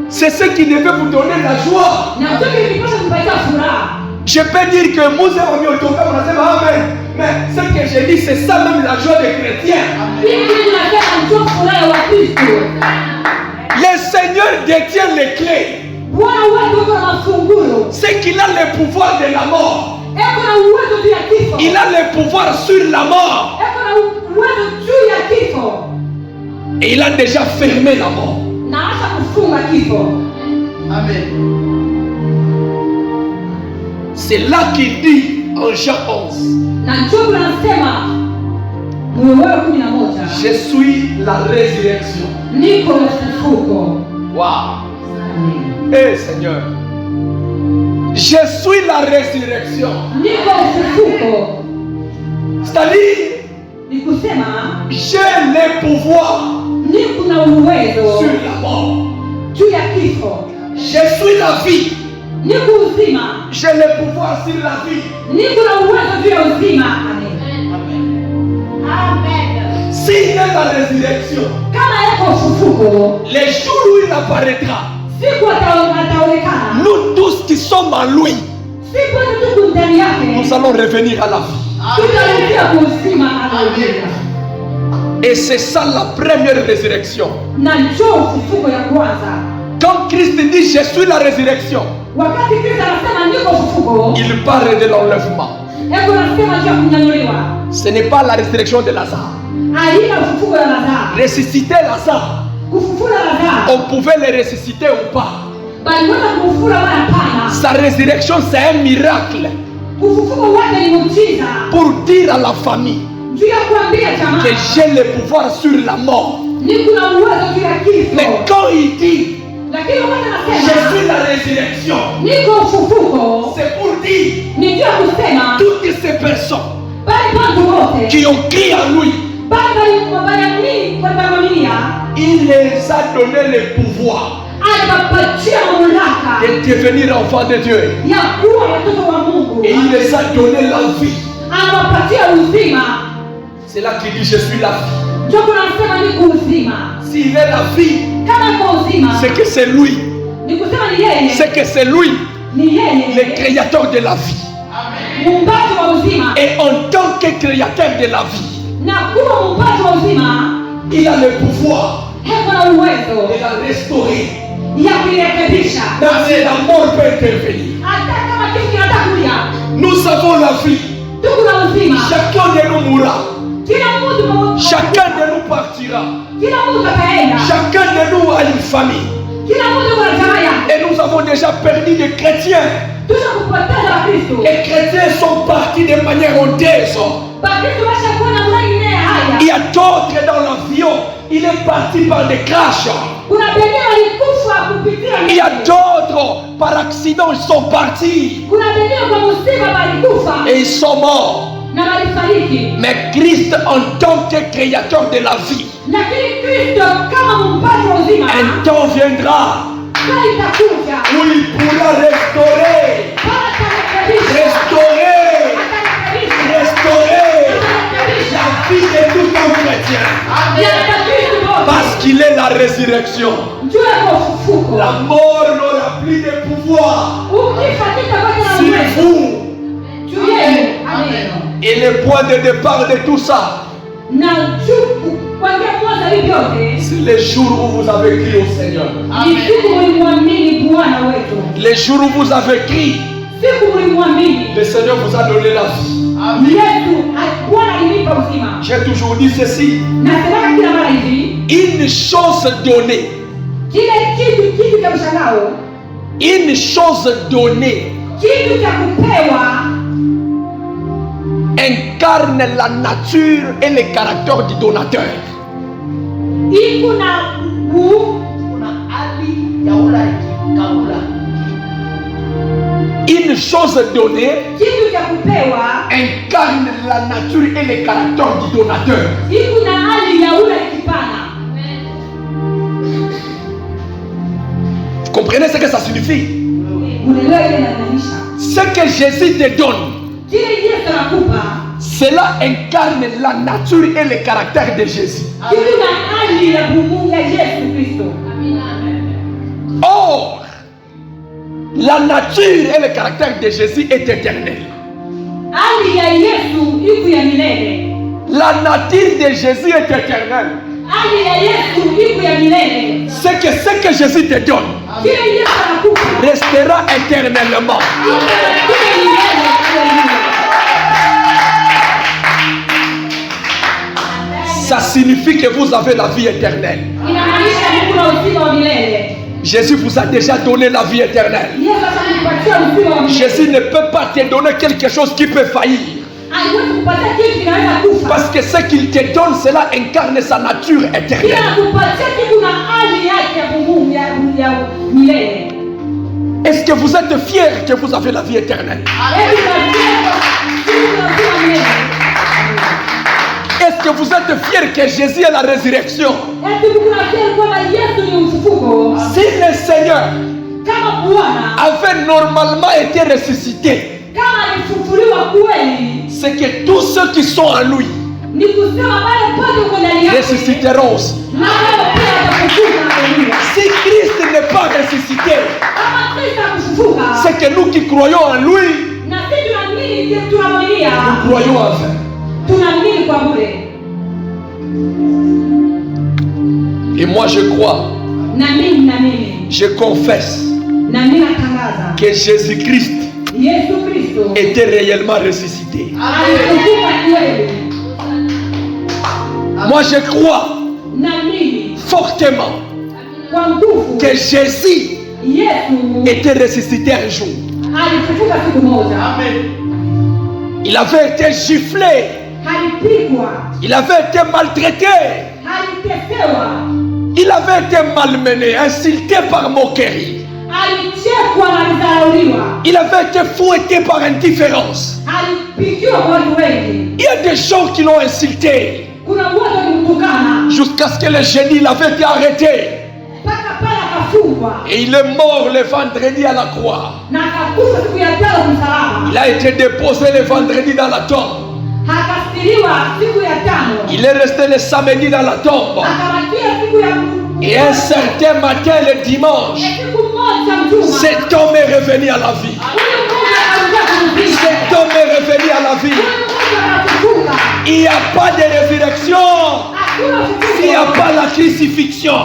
C'est ce qui devait vous donner la joie. na chote kilipasha kupatia furaha. Je peux dire que Mose a mis au toka, amen. mais ce que j'ai dit, c'est ça même la joie des chrétiens. Hili linasema ndio furaha ya Kristo. Le Seigneur détient les clés. Bwana wetu yuko na mafunguo, C'est qu'il a le pouvoir de la mort. eko na uwezo juu ya kifo, Il a le pouvoir sur la mort. eko na uwezo juu ya kifo Et il a déjà fermé la mort. na acha kufunga kifo. C'est là qu'il dit, en Jean 11, Na njogu nasema Mwanzo 11. je suis la résurrection. Niko ufufuko. Wow. Amen. Eh Seigneur, je suis la résurrection. Niko ufufuko. C'est-à-dire, Ni kusema j'ai le pouvoir niko na uwezo sur la mort. juu ya kifo. Je suis la vie. Niko uzima. J'ai le pouvoir sur la vie. Niko na uwezo juu ya uzima. Amen. S'il est la résurrection, Kama yako ufufuko, les jours où il apparaîtra, siku ataonekana. nous tous qui sommes en lui, Siku tuko ndani yake. nous allons revenir à la vie. Tutarudia kuuzima. Amen. Et c'est ça la première résurrection. Na njoo ufufuko ya kwanza. Quand Christ dit je suis la résurrection, Wakati Kristo anasema niko ufufuko, il parle de l'enlèvement. hebu anasema juu ya kunyanyuliwa. Ce n'est pas la résurrection de Lazare. Haina ufufuko ya Lazaro. Ressusciter Lazare, Kufufula Lazaro. on pouvait le ressusciter ou pas. Baliweza kufufula wala hapana. Sa résurrection, c'est un miracle Ufufuko wake ni muujiza. pour dire à la famille Juu ya kuambia jamaa. que j'ai le pouvoir sur la mort. Niko na uwezo juu ya kifo. Mais quand il dit Lakini wakati je anasema suis la résurrection, niko ufufuko, c'est pour dire ni juu ya kusema toutes ces personnes bali watu wote qui ont crié en lui, bali wabayamini kwa mamia il les a donné le pouvoir aliwapatia mamlaka de devenir enfants de Dieu. ya kuwa watoto wa Mungu. Et il les a donné la vie. Anawapatia uzima. C'est là qu'il dit je suis la vie. Ndio tunasema niko uzima. S'il est la vie, Kama kwa uzima, c'est que c'est lui. ni kusema ni yeye. C'est que c'est lui, Ni yeye. le créateur de la vie. Muumbaji wa uzima. Et en tant que créateur de la vie, Na kuwa muumbaji wa uzima, il a le pouvoir heko na uwezo de la restaurer. ya kuirekebisha. Dans la mort peut intervenir. Hata kama kitu kinataka kuja, Nous avons la vie. tuko na uzima. Chacun de nous mourra. Kila mtu Chacun de nous partira. kila mtu ataenda. Chacun de nous a une famille. Kila mtu kwa jamaa yake. Et nous avons déjà perdu des chrétiens. Tushakupoteza Wakristo. Les chrétiens sont partis de manière honteuse. Wakristo washakuwa na mwingine Il y haya. a d'autres dans l'avion. Il est parti par des crashs. Kuna wengine walikufa kupitia. Il y a d'autres par accident, ils sont partis. Kuna wengine kwa msiba walikufa Et ils sont morts. na walifariki. Mais Christ, en tant que créateur de la vie, Lakini Kristo kama muumbaji wa uzima, un temps viendra saa itakuja. où il pourra restaurer, Atarekebisha. restaurer, Atarekebisha. restaurer Atarekebisha. la vie de tout un chrétien. Ya Kristo wote. Parce qu'il est la résurrection. Juu ya ufufuko. La mort n'aura plus de pouvoir Ukifa kitakuwa na sur uwezo. vous. Juu yenu. Amen. Et le point de départ de tout ça, Na juu kuanzia mwanzo hivi vyote c'est le jour où vous avez crié au Seigneur. ni siku mlimwamini Bwana wetu. Le jour où vous avez crié, Siku mlimwamini le Seigneur vous a donné la vie. Yesu, Bwana alinipa uzima. J'ai toujours dit ceci, Nasemaka kila mara hivi, une chose donnée, kile kitu cha mshangao, une chose donnée kitu cha kupewa incarne la nature et le caractère du donateur. iko na kuna hali ya ula. Une chose donnée Kitu cha kupewa incarne la nature et le caractère du donateur. iko na hali ya ula ikipana. Vous comprenez ce que ça signifie? Unaelewa ile inamaanisha? Ce que Jésus te donne, Kile Yesu anakupa cela incarne la nature et le caractère de Jésus. kitu na hali ya Mungu ya Yesu Kristo. Or, la nature et le caractère de Jésus est éternel. Hali ya Yesu iko ya milele. La nature de Jésus est éternelle. Hali ya Yesu iko ya milele. C'est que ce que Jésus te donne Kile Yesu anakupa restera éternellement. iko ya milele. Ça signifie que vous avez la vie éternelle. Inamaanisha kuna uzima wa milele. Jésus vous a déjà donné la vie éternelle. Yesu atakupatia uzima wa milele. Jésus ne peut pas te donner quelque chose qui peut faillir. Haiwezi kupatia kitu kinaweza kufa. Parce que ce qu'il te donne, cela incarne sa nature Kila éternelle. kupatia kitu na hali yake ya Mungu ya milele. Est-ce que vous êtes fiers que vous avez la vie éternelle? Hebu tunajibu Est-ce que vous êtes fiers que Jésus est la résurrection? Si le Seigneur avait normalement été ressuscité, c'est que tous ceux qui sont en lui ressusciteront aussi. Si Christ n'est pas ressuscité, c'est que nous qui croyons en lui, nous croyons en vain. Et moi je crois, je confesse que Jésus-Christ était réellement ressuscité. Moi je crois fortement que Jésus était ressuscité un jour. Il avait été giflé. Il avait été maltraité. Il avait été malmené, insulté par moquerie. Il avait été fouetté par indifférence. Il y a des gens qui l'ont insulté jusqu'à ce que le génie l'avait été arrêté. Et il est mort le vendredi à la croix. Il a été déposé le vendredi dans la tombe. Il est resté le samedi dans la tombe. Et un certain matin, le dimanche, cet homme est revenu à la vie. Cet homme est revenu à la vie. Il n'y a pas de résurrection s'il n'y a pas la crucifixion.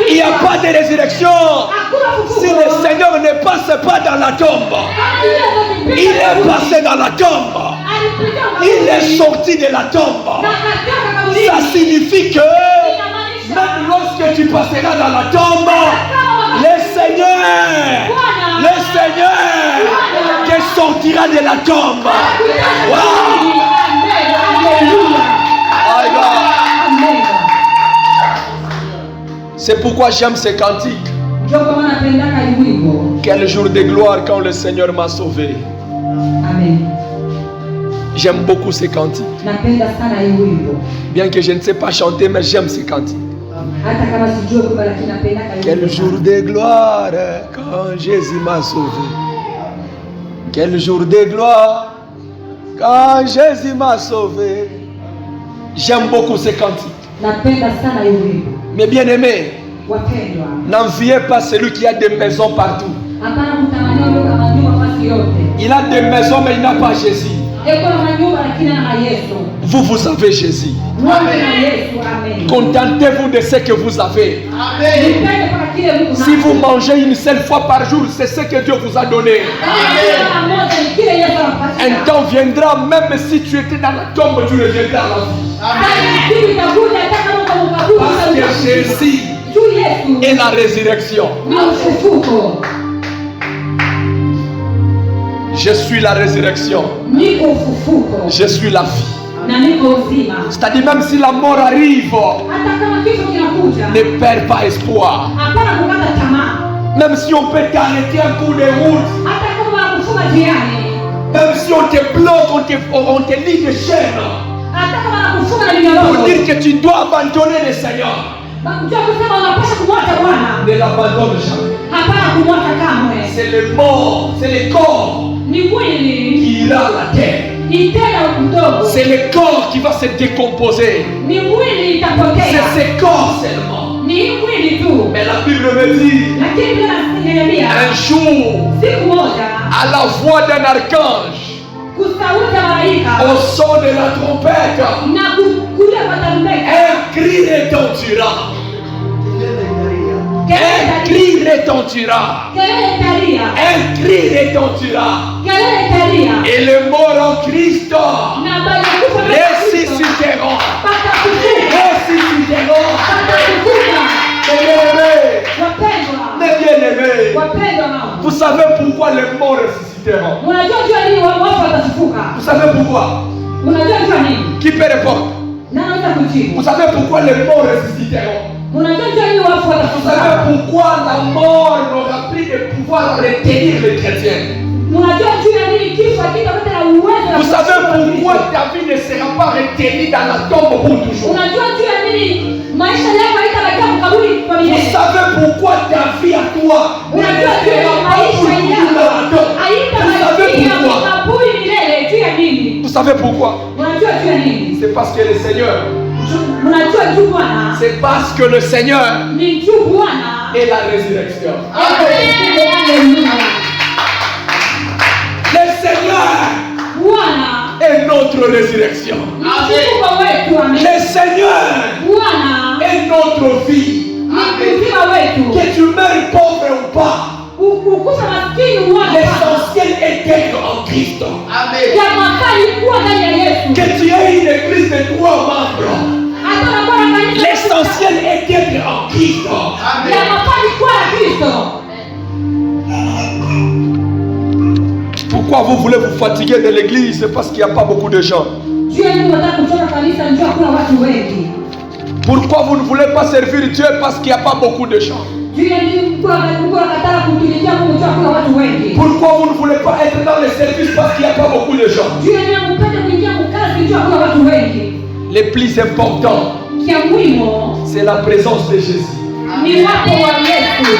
Il n'y a pas de résurrection si le Seigneur ne passe pas dans la tombe. Il est passé dans la tombe. Il est sorti de la tombe. Ça signifie que même lorsque tu passeras dans la tombe, le Seigneur te sortira de la tombe. Wow. C'est pourquoi j'aime ces cantiques. Quel jour de gloire quand le Seigneur m'a sauvé. Amen. J'aime beaucoup ces cantiques. Bien que je ne sais pas chanter, mais j'aime ces cantiques. Quel jour de gloire quand Jésus m'a sauvé. Quel jour de gloire quand Jésus m'a sauvé. J'aime beaucoup ces cantiques. Mais bien aimé, n'enviez pas celui qui a des maisons partout. Il a des maisons mais il n'a pas Jésus. Vous avez Jésus. Contentez-vous de ce que vous avez. Amen. Si vous mangez une seule fois par jour, c'est ce que Dieu vous a donné. Amen. Un temps viendra, même si tu étais dans la tombe, tu reviendras à la vie. Parce que Jésus est la résurrection. Je suis la résurrection. Je suis la vie. C'est-à-dire même si la mort arrive, ne perds pas espoir. Même si on peut t'arrêter un coup de route, même si on te bloque, on te lie de chaînes, pour dire que tu dois abandonner le Seigneur, ne l'abandonne jamais. C'est le mort, c'est le corps qui ira à la terre. C'est le corps qui va se décomposer. C'est ce corps seulement. Mais la Bible me dit, un jour, à la voix d'un archange, au son de la trompette, un cri retentira. Un cri retentira. Un cri retentira. Et les morts en Christ ressusciteront. Ressusciteront. savez pourquoi les morts ressusciteront? Unajua jua nini wafu watafufuka? Vous savez pourquoi? Unajua jua nini? Qui peut répondre? Nani anaweza kujibu? Vous savez pourquoi les morts ressusciteront? Unajua jua nini wafu Vous watafufuka? savez pourquoi la mort n'aura plus de pouvoir à retenir les chrétiens? Unajua jua nini kifo hakitapata na uwezo wa Vous savez pourquoi ta vie ne sera pas retenue dans la tombe pour toujours? Unajua jua nini maisha yako haitabakia mkaburi kwa Vous milele? savez pourquoi ta vie à toi ne Unajua jua sera nini pas pour maisha toujours dans la yako tombe? Vous savez haitabakia pourquoi? mkaburi milele jua nini? Vous savez pourquoi? Unajua jua nini? C'est parce que le Seigneur, Unajua jua Bwana c'est parce que le Seigneur ni jua Bwana. est la résurrection. Haleluya. Le Seigneur Bwana est notre résurrection. ni mfufuko wetu. Amen. Le Seigneur Bwana est notre vie. ni uzima wetu. Que tu meurs pauvre ou pas, Ukukufa maskini wala l'essentiel est d'être en Christ. ya makali kuwa ndani ya Yesu. Que tu aies une église de 3 membres, Hata na kwa kanisa l'essentiel est d'être en Christ. ya makali kuwa na Kristo. Pourquoi vous voulez vous fatiguer de l'église? C'est parce qu'il n'y a pas beaucoup de gens. Jua nini unataka kutoka kanisa njoo kuna watu wengi. Pourquoi vous ne voulez pas servir Dieu? Parce qu'il n'y a pas beaucoup de gens. Jua nini kuna kataka kutumikia Mungu njoo kuna watu wengi. Pourquoi vous ne voulez pas être dans les services? Parce qu'il n'y a pas beaucoup de gens. Jua nini upende kuingia mkazi njoo kuna watu wengi. Le plus important, Kia muhimu c'est la présence de Jésus. ni wapo wa Yesu.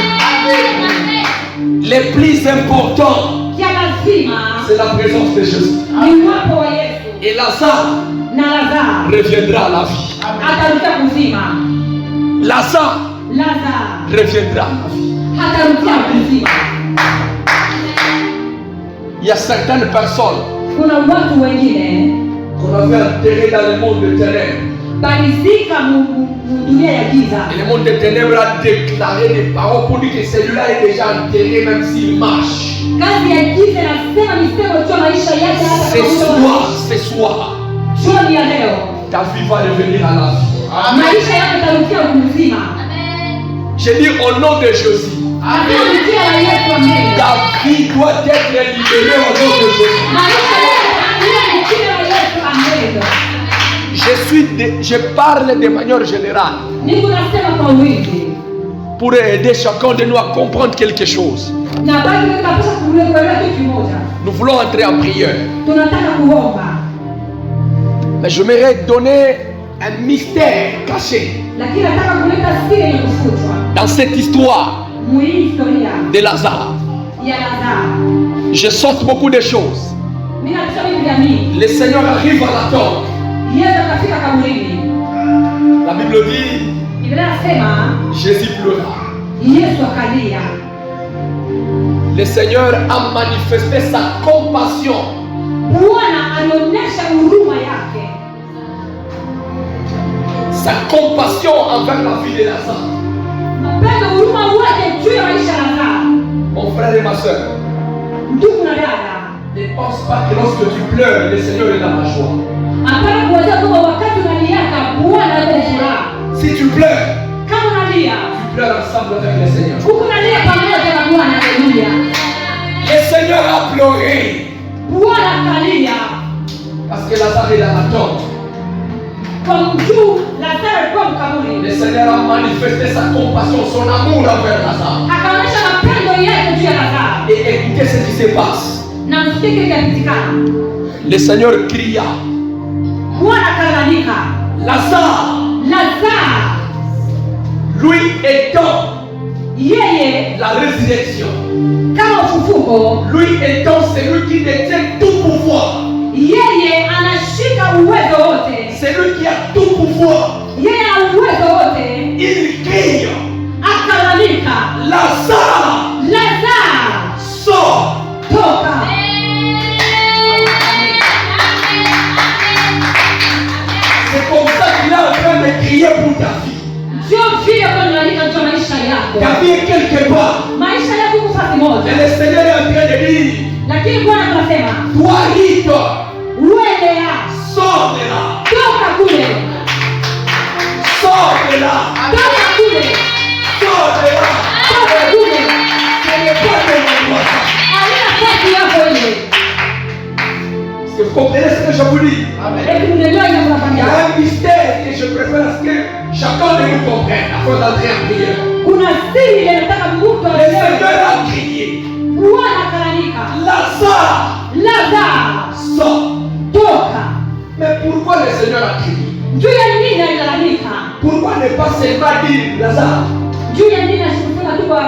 Le plus important, Kia lazima c'est la présence de Jésus. ni wapo wa Yesu. Et Lazare Na Lazaro reviendra à la vie. atarudia kuzima. Lazare Lazaro reviendra à la vie. hatarudia kuzima. Il y a certaines personnes Kuna watu wengine qu'on avait enterrées dans le monde de ténèbres. balizika dunia ya giza. Et le monde des ténèbres a déclaré des paroles pour dire que celui-là est déjà enterré même s'il marche. Kazi ya giza nasema misemo tu maisha yake hata Ce soir, jioni ya leo ta vie va revenir à la vie. maisha yako yatarudia kuzima. Je dis au nom de Jésus, Atarudia na Yesu. Amen. ta vie doit être libérée au nom de Jésus. Maisha yako yatarudia na Yesu. Amen. Je parle de manière générale Niko nasema kwa wingi. pour aider chacun de nous à comprendre quelque chose. Na bado tunapaswa kuelewa kitu kimoja. Nous voulons entrer en prière. Tunataka kuomba. Mais je m'aimerais donner un mystère caché Lakini nataka kuleta siri ya kufichwa. dans cette histoire Muhimu historia de Lazare. ya Lazaro. Je saute beaucoup de choses. Mimi nasema hivi jamii. Le Seigneur arrive à la tombe. Yesu akafika kaburini. La Bible dit, Biblia inasema Jésus pleura. Yesu akalia. Le Seigneur a manifesté sa compassion Bwana alionyesha huruma yake. sa compassion envers la vie de Lazare. Mapendo huruma wake juu ya maisha ya Lazaro. Mon frère et ma soeur, Ndugu na dada, ne pense pas que lorsque tu pleures, le Seigneur est dans la joie. hapana kuwazia kwamba wakati unaliaka Bwana yuko furaha. Si tu pleures, Kama unalia, tu pleures ensemble avec le Seigneur. huku unalia pamoja na Bwana. Haleluya. Le Seigneur a pleuré Bwana akalia parce que Lazare est dans la tombe. kwa mjuu Lazaro alikuwa mkaburini. Le Seigneur a manifesté sa compassion, son amour envers Lazare. Akaonyesha mapendo yake juu ya Lazaro. Et écoutez ce qui se passe. Na msikie kilichopitikana. Le Seigneur cria, Bwana akalalamika, Lazare, Lazaro, lui étant yeye la résurrection, kama ufufuko, lui étant celui qui détient tout pouvoir, yeye anashika uwezo wote, celui qui a tout pouvoir, yeye ana uwezo wote. il crie, Akalalamika, Lazare, Lazaro, sors. toka. C'est comme ça qu'il est en train de crier pour ta vie. Sio vile kwa nalika juu ya maisha yako. Ta vie est quelque part. Maisha yako kwa fasi Et moja. le Seigneur est en train de dire, Lakini Bwana anasema, toi Rito, wewe ya sors de là, toka kule. sors de là, Toka kule. sors de là. Toka kule. Ce n'est pas de Haina kazi yako ile. Est-ce que vous comprenez ce que je vous dis? Eti mnajua Il y inafanya. a un mystère que je préfère à ce que chacun de nous comprenne afin d'entrer en prière. Kuna siri ile nataka mtu Le aelewe. Seigneur a crié. Bwana kalalamika. Lazare, sors. Toka. Mais pourquoi le Seigneur a crié? Juu ya nini analalamika? Pourquoi ne pas seulement dire Lazare, Juu ya nini asifuna tu kwa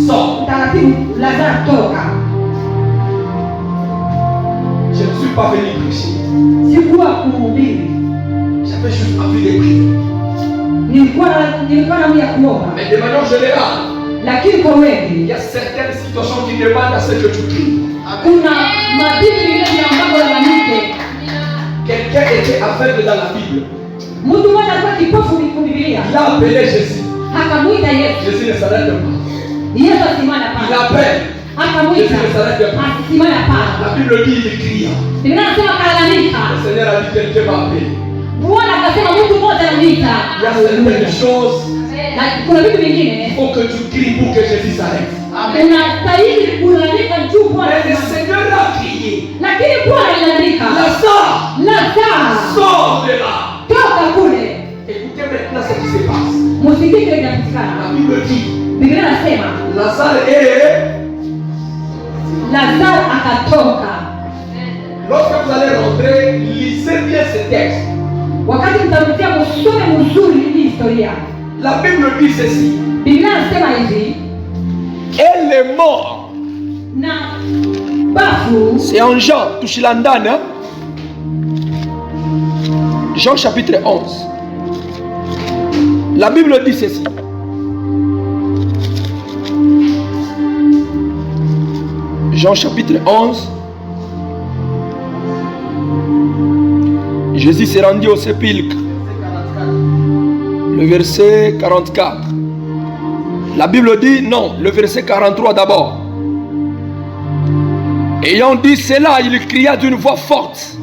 sors? taratibu Lazaro toka? Je ne suis pas venu prêcher. Sikuwa kuhubiri. J'avais juste envie de prier. Nilikuwa na nia kuomba. Mais de manière générale, Lakini kwa il wengi y a certaines situations qui demandent à ce que tu pries. kuna madini mengine ambayo yanalamike. Quelqu'un était aveugle dans la Bible. Mtu mmoja alikuwa kipofu kwa Biblia. Il a appelé Jésus. Akamuita Yesu. Jésus ne s'arrête pas. Yesu asimama Il pale. appelle. Akamuita. Jésus ne s'arrête pas. Asimama pale. La Bible dit il cria. Biblia inasema kalalamika. Le Seigneur a dit quelqu'un m'a appelé. Bwana akasema mtu mmoja ananiita. Il y a certaines choses, Na kuna vitu il vingine faut que tu cries pour que Jésus s'arrête. unastahili kulalamika juu Bwana. Mais le Seigneur a crié. Lakini Bwana alilalamika. Lazaro, Sors de là. toka kule. Écoutez maintenant ce qui se passe. Msikie kile kinapatikana. La Bible dit Biblia inasema Lazare est. Lazaro akatoka. Lorsque vous allez rentrer, lisez bien ce texte. Wakati mtarudia kusome mzuri hii historia. La Bible dit ceci. Biblia inasema hivi, Elle est morte. na bafu C'est en Jean, Tushilandane. Hein? Jean chapitre 11. La Bible dit ceci. Jean chapitre 11. Jésus s'est rendu au sépulcre. Le verset 44. La Bible dit non, le verset 43 d'abord. Ayant dit cela, il cria d'une voix forte,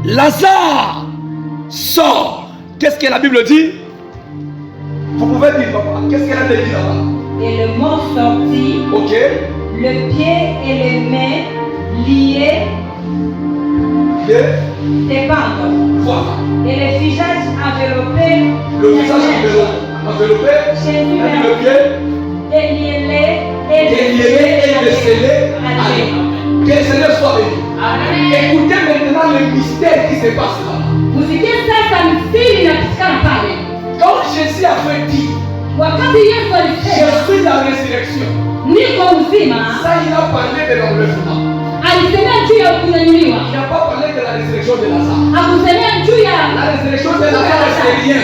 Lazare, sors. Qu'est-ce que la Bible dit? Vous pouvez dire, papa, qu'est-ce qu'elle a dit là-bas? et le mort sortit, Ok. le pied et les mains liés des bandes, Voilà. et le visage enveloppé Le visage enveloppé, Jésus le pied, délié et le scellé. Allez. Que le Seigneur soit béni. Écoutez maintenant le mystère qui se passe là. Musikie sasa msiri inapatikana pale. Quand Jésus avait dit, Wakati Yesu je alisema suis la résurrection, niko uzima, ça il a parlé de l'enlèvement. alisemea juu ya kunyanyuliwa. Il n'a pas parlé de la résurrection de Lazare. Hakusemea juu ya La résurrection de Lazare, c'est rien.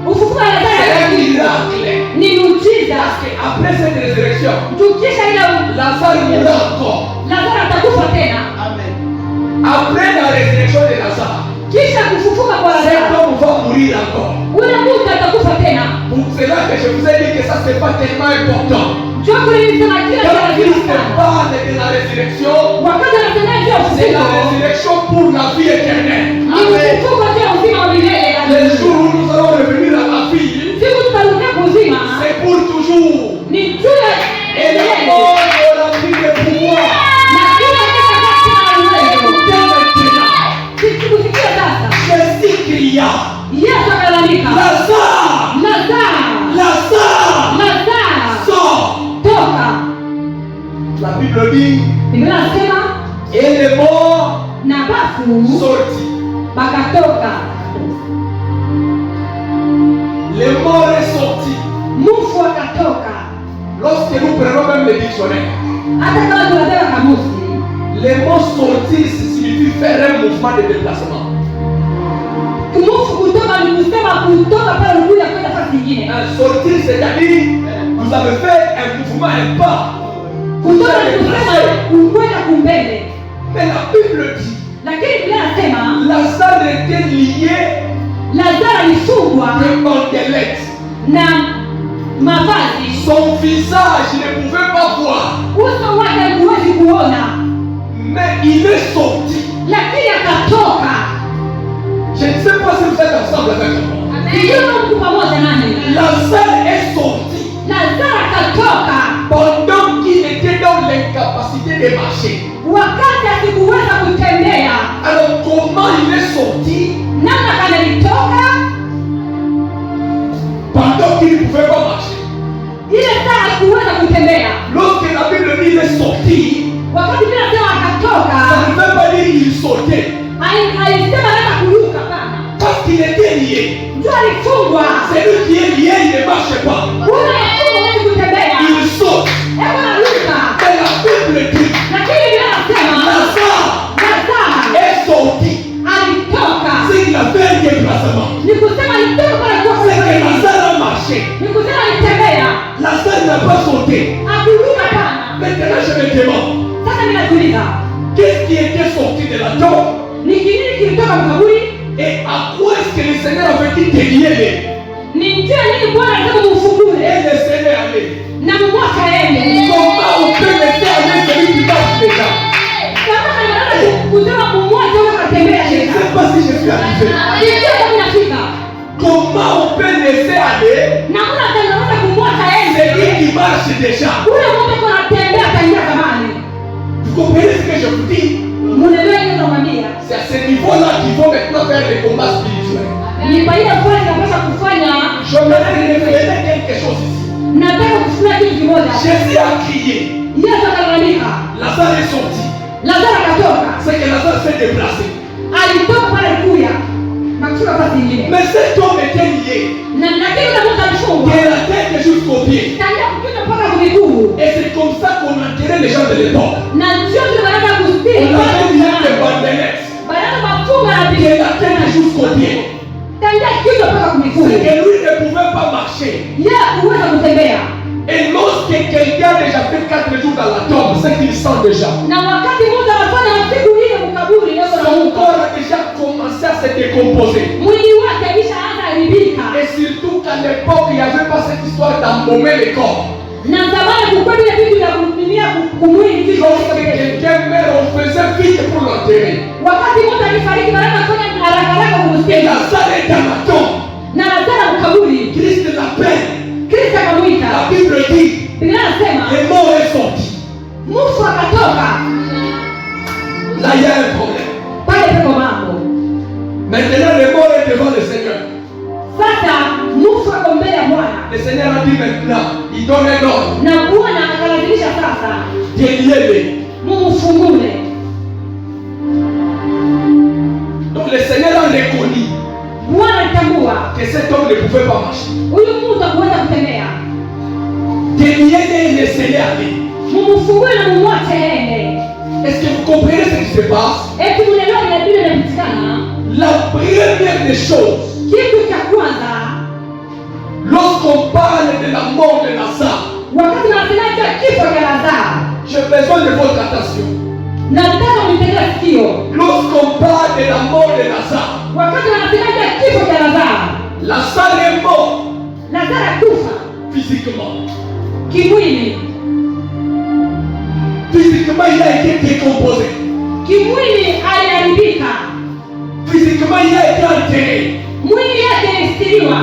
ufufuo wa C'est un Lazaro. miracle. Ni muujiza. Parce qu'après cette résurrection, Tukisha ile Lazare mourra encore. Lazaro atakufa tena. Après la résurrection de Lazare, Kisha kufufuka kwa cet Lazaro, homme va mourir encore. ule mtu atakufa tena. Pour cela que je vous ai dit que ça c'est pas tellement important. Njoo kule nilisema kila Quand kitu Christ sana. parle de la résurrection, Wakati anasemea juu ya c'est la ufufuko, résurrection pour la vie éternelle. ni ufufuko juu ya uzima wa milele. Le jour où nous allons revenir à la vie, Siku tutarudia kuzima c'est pour toujours. ni juu ya Et le monde aura pris le pouvoir. na kila kitu katika uwezo. Dès maintenant, Sikusikia sasa. Jésus cria, Yesu akalalamika. Lazare, Lazaro, Lazare, Lazaro, sors. toka. La Bible dit, Biblia inasema et les morts na bafu sortit. bakatoka. Les morts est sorti. Mufu akatoka. Lorsque nous prenons même le dictionnaire, Hata kama tunabeba kamusi, les morts sortir signifie faire un mouvement de déplacement. mufu kutoka ni kusema kutoka pale ulikuja kwenda nafasi nyingine. Un sortir, c'est-à-dire, vous avez fait un mouvement, un pas. Vous Kutoka avez ni kusema déplacé. kwenda kumbele. Mais la Bible dit, Lakini Biblia inasema Lazare était lié Lazaro alifungwa de bandelettes. na mavazi. Son visage ne pouvait pas voir, Uso wake hakuwezi kuona, mais il est sorti. lakini akatoka. Je ne sais pas si vous êtes ensemble avec moi. Sijui mko pamoja nani. Lazare est sorti Lazaro akatoka pendant qu'il était dans les capacité de marcher. wakati asikuweza kutembea, Alors comment il est sorti namna kanalitoka pendant qu'il ne pouvait pas marcher? ile saa asikuweza kutembea. Lorsque la Bible dit il est sorti, Wakati bila sema ça akatoka, ne veut pas dire qu'il sautait. alisema hata kuruka pana, Parce qu'il était lié. ndio alifungwa. Celui qui est lié, il ne marche pas. Ule mfungwa hawezi kutembea, Il saute. hebu naruka. Et la Bible dit, Lakini Biblia inasema Lazare Lazaro est sorti. alitoka. C'est qu'il a fait un déplacement. Ni kusema alitoka pale kwa C'est que kweli. Lazare a marché. Ni kusema alitembea, Lazare n'a pas sauté. akuruka pana. Maintenant, je me demande, Sasa ninajiuliza, qu'est-ce qui était sorti de la tombe? ni kinini kilitoka mkaburi? Et à quoi est-ce que le Seigneur avait dit de lier? Ni njia nini Bwana alisema mufungule Et le Seigneur allait. na mumwaka ende? Comment on peut laisser aller celui qui marche déjà? Kama anataka kusema mumwache wewe katembea Je ne tena. sais pas si je suis arrivé. Ndio kama inafika. Comment on peut laisser aller Na muna atanaweza kumwacha ende. celui qui marche déjà? Ule mmoja kwa anatembea tangia zamani. Vous comprenez ce que je vous dis? Munaelewa nini nakwambia? C'est à ce niveau-là qu'il faut maintenant faire les combats spirituels. Ni kwa ile kwa tunapaswa kufanya. Je me révélais quelque chose ici. Nataka kufanya kitu kimoja. Jésus a crié. Yesu akalalamika. Lazare est sorti. Lazaro akatoka. C'est que Lazare s'est déplacé. Alitoka pale kuya na kufika kwa nyingine. Mais cet homme était lié Na lakini ule mtu alifungwa. de la tête jusqu'aux pieds. Tangia kutoka mpaka kwa miguu. Et c'est comme ça qu'on enterrait les gens de l'époque. Na ndio ndio baada ya kustiri. On avait mis des bandelettes Baada ya mafunga na de la tête jusqu'aux pieds. tangia kichwa mpaka kwa miguu. C'est que lui ne pouvait pas marcher. Yeye hakuweza kutembea. Et lorsque quelqu'un a déjà fait 4 jours dans la tombe, c'est qu'il sent déjà. Na wakati mmoja anafanya siku ile mkaburi leo na Son corps a déjà commencé à se décomposer. mwili wake alishaanza haribika. Et surtout qu'à l'époque, il n'y avait pas cette histoire d'embaumer les corps. Na zamani kulikuwa vile vitu vya kumiminia kumwili vitu Lorsque quelqu'un meurt, on faisait vite pour l'enterrer. wakati mmoja alifariki baada ya kufanya haraka haraka Et kumsikia. Lazare est dans la tombe. Na Lazaro mkaburi. Christ l'appelle. Kristo La akamwita. Bible dit, Biblia inasema le mort est sorti. Mufu akatoka. Là, il y a un problème. Pale peko mambo. Maintenant, le mort est devant le Seigneur. Sasa Mufu ako mbele ya Bwana. Le Seigneur a dit maintenant, il donne un ordre. Na Bwana akalazimisha sasa Déliez-les. mumfungule. Donc le Seigneur a reconnu Bwana alitambua que cet homme ne pouvait pas marcher. huyu mtu hakuweza kutembea. Déliez-les et laissez-les aller. Mumfungule na mumwache ende. Est-ce que vous comprenez ce qui se passe? Eti munaelewa vile vile inapitikana. La première des choses, Kitu cha kwanza lorsqu'on parle de la mort de Lazare, wakati nasema cha kifo cha Lazaro, j'ai besoin de votre attention. nataka mnitegee sikio. Lorsqu'on parle de la mort de Lazare, Wakati nasema cha kifo cha Lazaro, Lazare est mort Lazaro akufa physiquement. kimwili. Physiquement, il a été décomposé. Kimwili aliharibika. Physiquement, il a été enterré. Mwili yake ilistiriwa.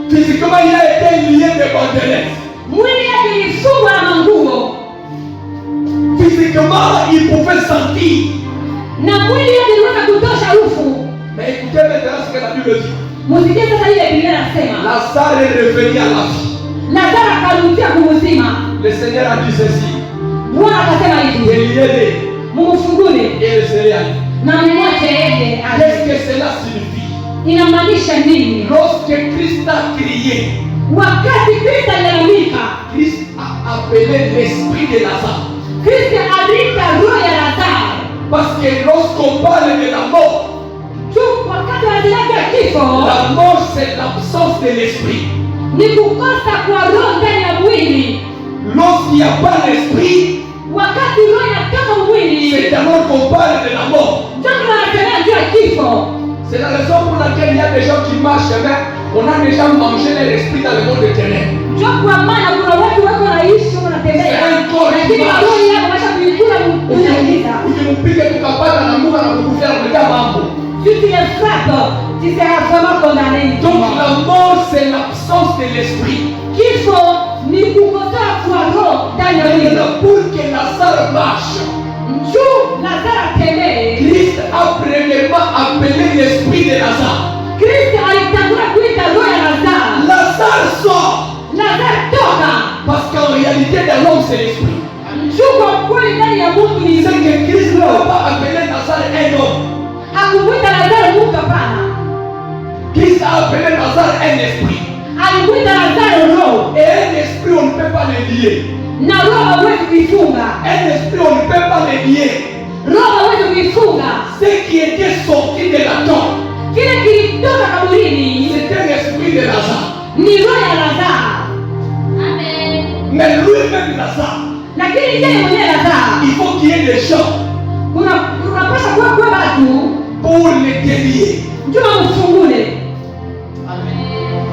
Physiquement, il a été lié de bandelettes. Mwili yake ilifungwa na manguo. Physiquement, il pouvait sentir. Na mwili yake iliweza kutosha harufu. Mais écoutez maintenant ce que la Bible dit. Musikie sasa ile Biblia inasema. Lazare est revenu à la vie. Lazaro akarudia kumzima. Le Seigneur a dit ceci. Bwana akasema hivi. Déliez-les Mumfungule et laissez-les aller. na mumwache ende. Qu'est-ce que cela signifie? Inamaanisha nini? Lorsque Christ a crié, Wakati Kristo alilalamika, Christ a appelé l'esprit de Lazare. Kristo aliita roho ya Lazaro. Parce que lorsqu'on parle de la mort, Tu wakati wanasema kifo la mort c'est l'absence de l'esprit. ni kukosa kwa roho ndani ya mwili. Lorsqu'il n'y a pas l'esprit, Wakati roho inatoka mwili, c'est alors qu'on parle de la mort. ndio tunasema juu ya kifo. C'est la raison pour laquelle il y a des gens qui marchent, mais on a déjà mangé leur esprit dans le monde éternel. Ndio kwa maana kuna watu wako naishi wanatembea, lakini roho yao wanasha kuikula unaingiza. Ukimpige tukapata na Mungu anakukufia kuletea mambo. Si tu les frappes, tu seras vraiment condamné. Donc la mort c'est l'absence de l'esprit. Kifo ni kukosa kwa roho ndani ya mwili. Pour que Lazare marche, Njoo Lazaro atembee. Christ a premièrement appelé l'esprit de Lazare. Kristo alitangua kuita roho ya Lazaro. Lazare sort. Lazaro toka. Parce qu'en réalité, dans l'homme, c'est l'esprit. Njoo kwa kweli ndani ya Mungu ni C'est que Christ n'a pas appelé Lazare un homme. hakumwita Lazaro Mungu hapana. Christ a appelé Lazare un esprit. Alimwita Lazaro roho. Et un esprit, on ne peut pas le lier. Na roho hawezi kuifunga. Un esprit, on ne peut pas le lier. Roho hawezi kuifunga. Ce qui était sorti de la tombe, Kile kilitoka kaburini c'était l'esprit de Lazare. ni roho ya Lazaro. Amen. Mais lui-même, Lazare, Lakini yeye mwenyewe Lazaro, il faut qu'il y ait des gens unapaswa kuwa watu pour le délier. njoo mfungule.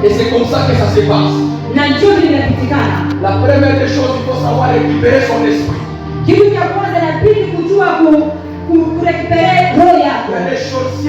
Et c'est comme ça que ça se passe. Na njoo linapitikana. La première des choses, il faut savoir récupérer son esprit. Kitu cha kwanza inabidi kujua kurekupere roho yako. Il y a des choses